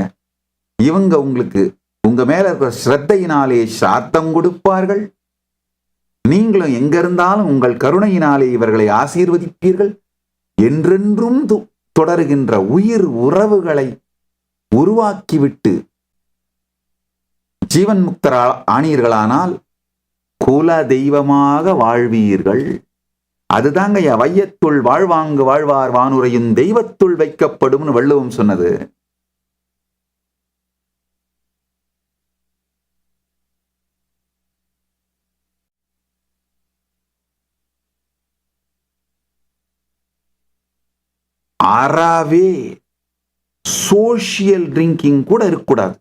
இவங்க உங்களுக்கு உங்க மேல இருக்கிற ஸ்ரத்தையினாலே சாத்தம் கொடுப்பார்கள். நீங்களும் எங்க இருந்தாலும் உங்கள் கருணையினாலே இவர்களை ஆசீர்வதிப்பீர்கள். என்றென்றும் தொடருகின்ற உயிர் உறவுகளை உருவாக்கிவிட்டு ஜீவன் முக்தர் ஆனீர்களானால் குல தெய்வமாக வாழ்வீர்கள். அதுதாங்க வையத்துள் வாழ்வாங்கு வாழ்வார் வானுரையும் தெய்வத்துள் வைக்கப்படும்னு வள்ளுவம் சொன்னது. அறவே சோசியல் ட்ரிங்கிங் கூட இருக்கக்கூடாது.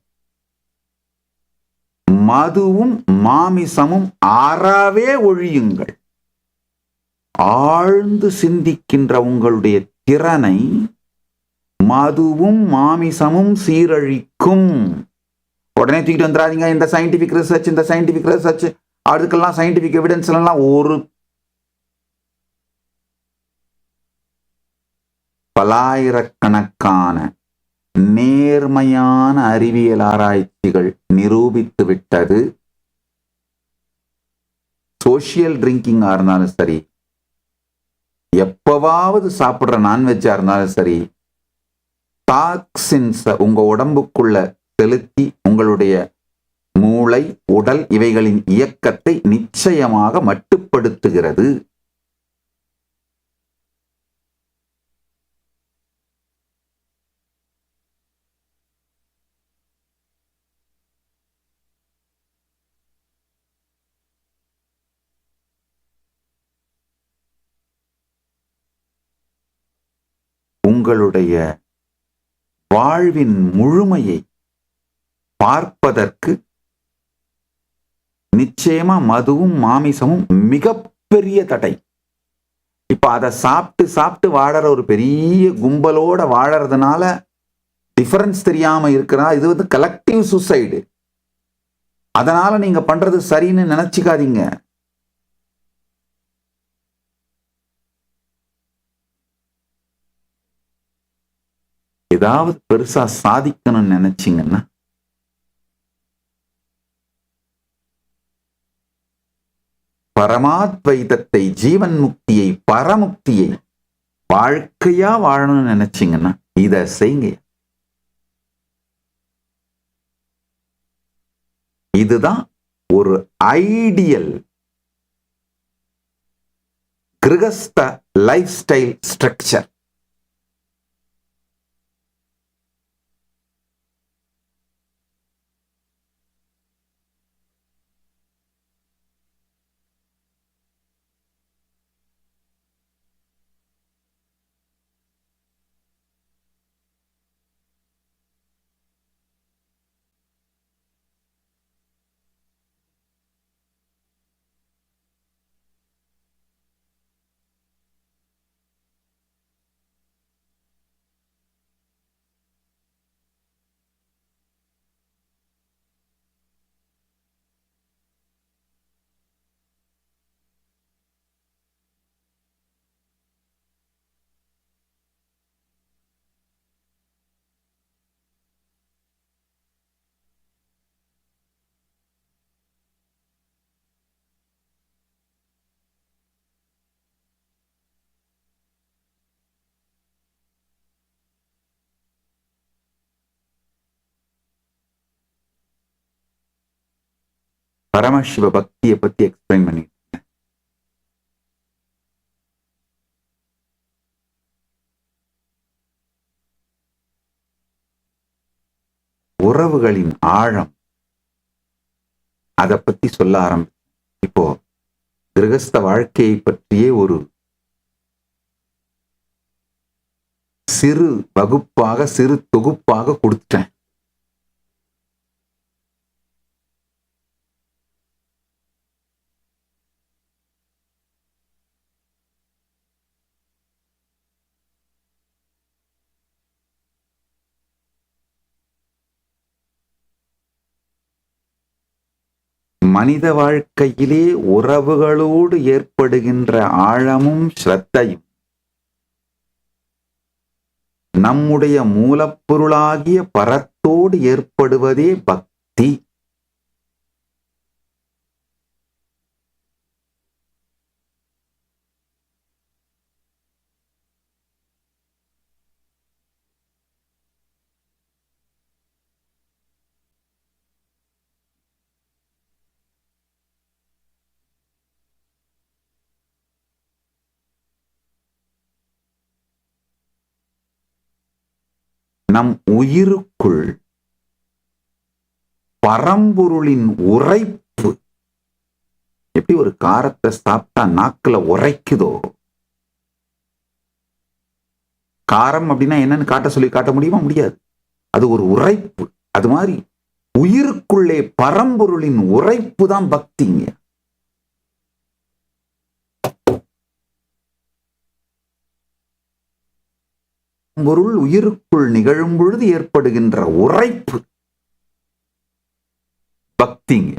மதுவும் மாமிசமும் அறவே ஒழியுங்கள். ஆழ்ந்து சிந்திக்கின்ற உங்களுடைய திறனை மதுவும் மாமிசமும் சீரழிக்கும். உடனே தூக்கிட்டு வந்துடாதீங்க. இந்த சயின்டிபிக் ரிசர்ச் அதுக்கெல்லாம் சயின்டிபிக் எவிடன்ஸ் எல்லாம் ஒரு பலாயிரக்கணக்கான நேர்மையான அறிவியல் ஆராய்ச்சிகள் நிரூபித்து விட்டது. சோசியல் ட்ரிங்கிங்கா இருந்தாலும் சரி, எப்பவாவது சாப்பிடுற நான்வெஜ்ஜா இருந்தாலும் சரி, டாக்ஸின்ஸ் உங்க உடம்புக்குள்ள செலுத்தி உங்களுடைய மூளை, உடல் இவைகளின் இயக்கத்தை நிச்சயமாக மட்டுப்படுத்துகிறது. உங்களுடைய வாழ்வின் முழுமையை பார்ப்பதற்கு நிச்சயமா மதுவும் மாமிசமும் மிகப்பெரிய தடை. இப்ப அதை சாப்பிட்டு சாப்பிட்டு வாழற ஒரு பெரிய கும்பலோட வாழறதுனால டிஃபரன்ஸ் தெரியாம இருக்கிறா. இது கலெக்டிவ் சூசைடு. அதனால நீங்க பண்றது சரின்னு நினைச்சுக்காதீங்க. ஏதாவது பெருசா சாதிக்கணும்னு நினைச்சீங்கன்னா பரமாத்வைதத்தை, ஜீவன் முக்தியை, பரமுக்தியை வாழ்க்கையா வாழணும்னு நினைச்சீங்கன்னா இத செய்யுங்க. இதுதான் ஒரு ஐடியல் கிரகஸ்த லைஃப் ஸ்டைல் ஸ்ட்ரக்சர். பரமசிவ பக்தியை பத்தி எக்ஸ்பிளைன் பண்ணி உறவுகளின் ஆழம் அதை பத்தி சொல்ல ஆரம்பிச்சேன். இப்போ கிரகஸ்த வாழ்க்கையை பற்றியே ஒரு சிறு வகுப்பாக, சிறு தொகுப்பாக கொடுத்துட்டேன். மனித வாழ்க்கையிலே உறவுகளோடு ஏற்படுகின்ற ஆழமும் ஸ்ரத்தையும் நம்முடைய மூலப்பொருளாகிய பரத்தோடு ஏற்படுவதே பக்தி. நம் உயிருக்குள் பரம்பொருளின் உரைப்பு எப்படி ஒரு காரத்தை சாப்பிட்டா நாக்குல உரைக்குதோ, காரம் அப்படின்னா என்னன்னு காட்ட முடியுமா? முடியாது. அது ஒரு உரைப்பு. அது மாதிரி உயிருக்குள்ளே பரம்பொருளின் உரைப்பு தான் பக்திங்க. பொருள் உயிருக்குள் நிகழும் பொழுது ஏற்படுகின்ற உரைப்பு பக்திங்க.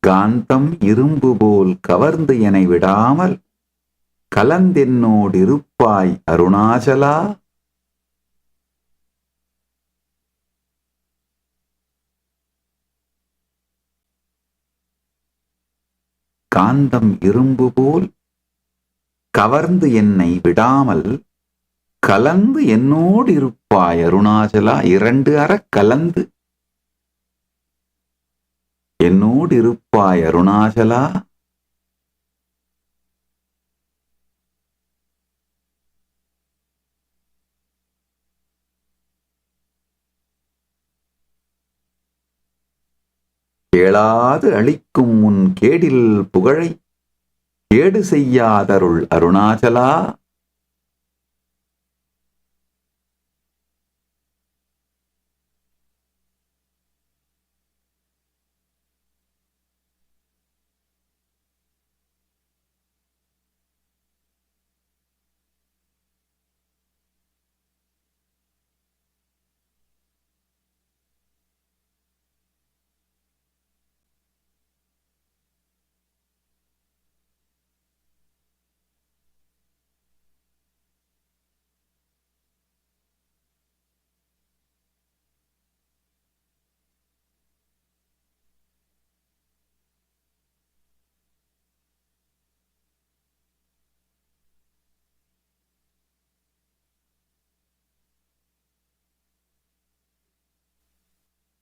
காந்தம் இரும்பு போல் கவர்ந்து என விடாமல் கலந்தென்னோடிருப்பாய் அருணாச்சலா. காந்தம் இரும்பு போல் கவர்ந்து என்னை விடாமல் கலந்து என்னோடு இருப்பாய் அருணாச்சலா. இரண்டு அற கலந்து என்னோடு இருப்பாய் அருணாச்சலா. கேளாது அளிக்கும் உன் கேடில் புகழை கேடு செய்யாதருள் அருணாச்சலா.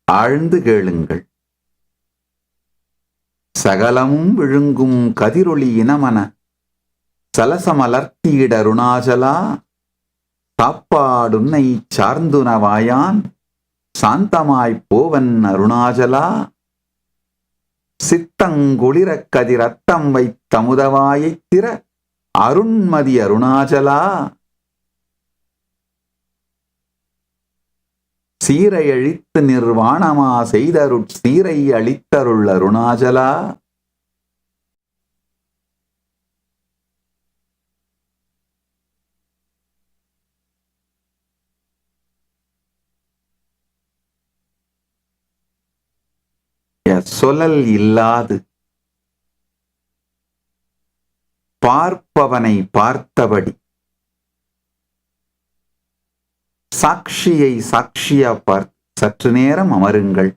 ஆழ்ந்து கேளுங்கள். சகலமும் விழுங்கும் கதிரொளி இனமன சலசமலர்த்தீட அருணாச்சலா. சாப்பாடுன்னை சார்ந்துனவாயான் சாந்தமாய்ப் போவன் அருணாச்சலா. சித்தங்குளிரக் கதிரத்தம் வைத்தமுதவாயைத் திற அருண்மதி அருணாச்சலா. சீரை அழித்து நிர்வாணமா செய்தருட் சீரை அளித்தருள் அருணாச்சலா. சொல்லல் இல்லாது பார்ப்பவனை பார்த்தபடி சாட்சியை சாட்சியா பார்த்து சற்று நேரம் அமருங்கள்.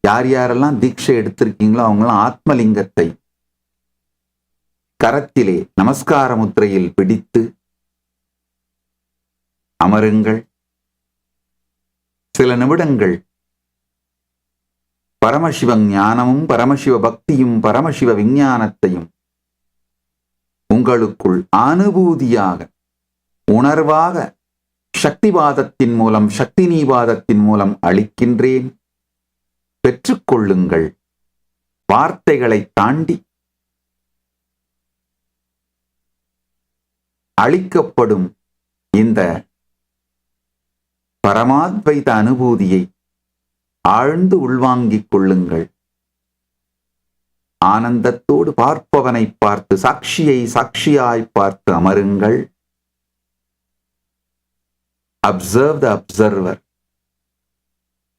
யார் யாரெல்லாம் தீட்சை எடுத்திருக்கீங்களோ அவங்களாம் ஆத்மலிங்கத்தை கரத்திலே நமஸ்கார முத்திரையில் பிடித்து அமருங்கள். சில நிமிடங்கள் பரமசிவ ஞானமும் பரமசிவ பக்தியும் பரமசிவ விஞ்ஞானத்தையும் உங்களுக்குள் அனுபூதியாக உணர்வாக சக்திவாதத்தின் மூலம் சக்திநீவாதத்தின் மூலம் அளிக்கின்றேன். பெற்றுக்கொள்ளுங்கள். வார்த்தைகளை தாண்டி அளிக்கப்படும் இந்த பரமாத்வைத அனுபூதியை ஆழ்ந்து உள்வாங்கிக் கொள்ளுங்கள். ஆனந்தத்தோடு பார்ப்பவனை பார்த்து சாட்சியை சாட்சியாய் பார்த்து அமருங்கள். Observe the observer.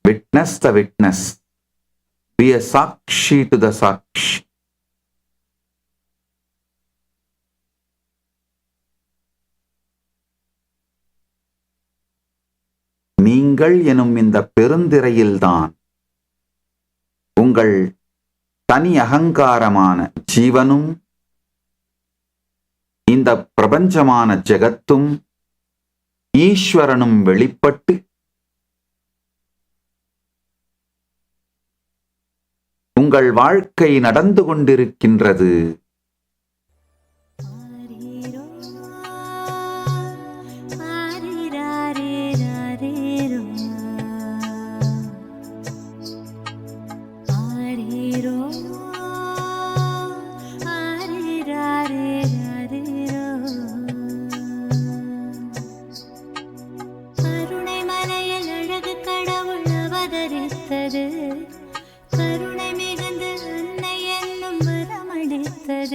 Witness the witness. Be a sakshi to the sakshi. நீங்கள் எனும் இந்த பெருந்திரையில்தான் உங்கள் தனி அகங்காரமான ஜீவனும் இந்த பிரபஞ்சமான ஜெகத்தும் ஈஸ்வரனும் வெளிப்பட்டு உங்கள் வாழ்க்கை நடந்து கொண்டிருக்கின்றது. கருணை மிகுந்து அன்னை என்னும் வரமளித்தது.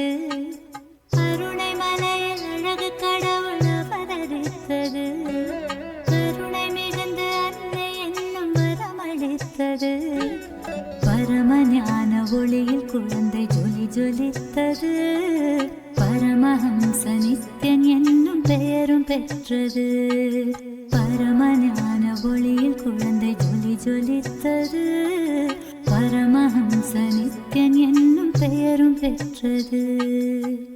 ஜொலித்தது. பரமஹம்ச நித்யன் என்னும் பெயரும் பெற்றது. பரமஞான ஒளியில் குழந்தை ஜொலித்தது. பரமஹம்ச நித்யன் என்னும் பெயரும் பெற்றது.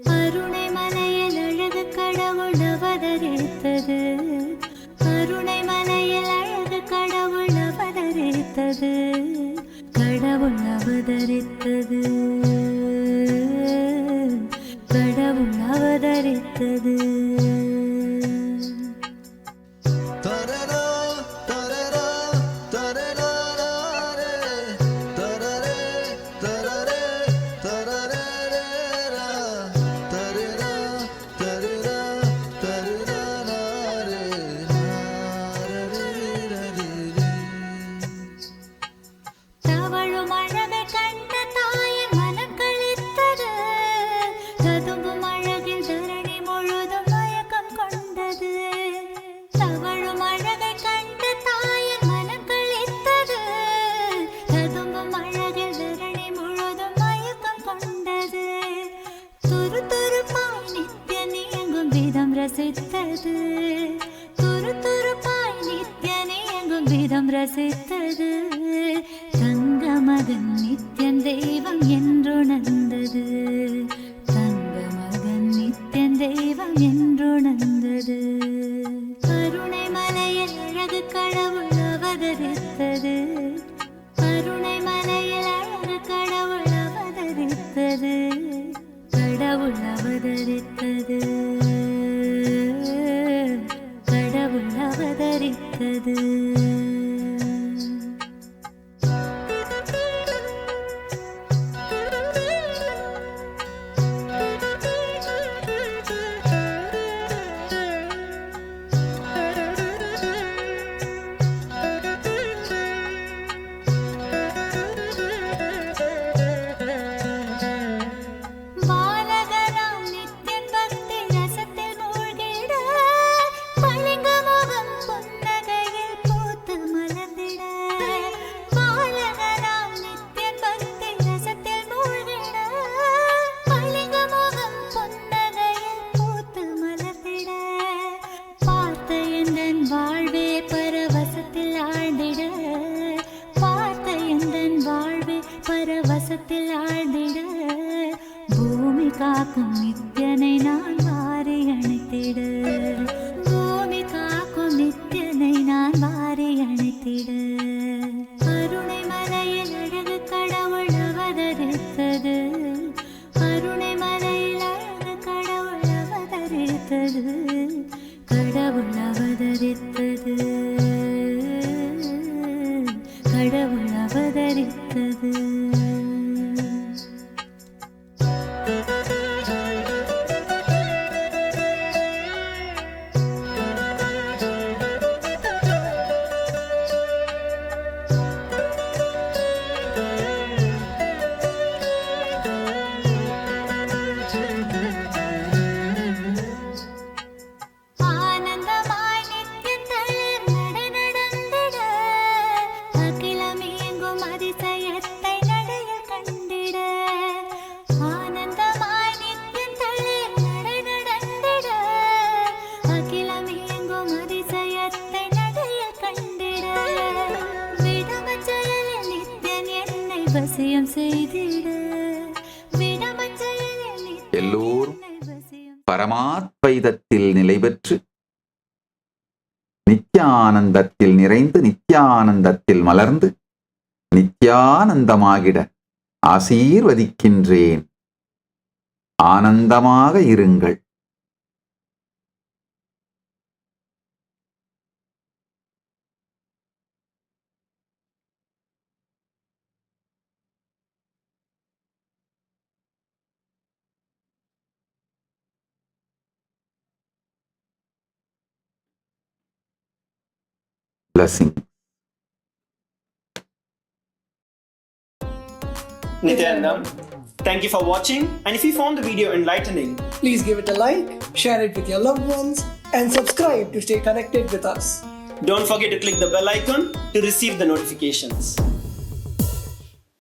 அருணை மலையில் அழகு கடவுள் அவதரித்தது. அருணை மலையில் அழகு கடவுள் அவதரித்தது. கடவுள் அவதரித்தது. கடவுள் அவதரித்தது. ரசித்தது. துரு துருப்பாய் நித்யன் எங்கும் விதம் ரசித்தது. தங்க மகன் நித்யன் தெய்வம் என்றுணர்ந்தது. தங்க மகன் நித்யன் தெய்வம் என்றுணர்ந்தது. கருணை மலையில் அழகு கடவுள் அவதரித்தது. கருணை மலையில் அழகு கடவுள் அவதரித்தது. கடவுள் அவதரித்தது. கடவுள் அவதரித்தது. பரவசத்தில் ஆழ்ந்திட பூமி காக்கும் நித்யனை நான் வாரி அணைத்திட. பூமி காக்கும் நித்யனை நான் வாரி அணைத்திட. அருணை மலையில் அழகு கடவுள் அவதரித்தது. அருணை மலையில் அழகு கடவுள் அவதரித்தது. கடவுள் அவதரித்தது. கடவுள் அவதரித்தது. எல்லோரும் பரமாத்வைதத்தில் நிலை பெற்று நித்யானந்தத்தில் நிறைந்து நித்யானந்தத்தில் மலர்ந்து நித்யானந்தமாகிட ஆசீர்வதிக்கின்றேன். ஆனந்தமாக இருங்கள். Blessing. Nityanandam, thank you for watching, and if you found the video enlightening, please give it a like, share it with your loved ones, and subscribe to stay connected with us. Don't forget to click the bell icon to receive the notifications.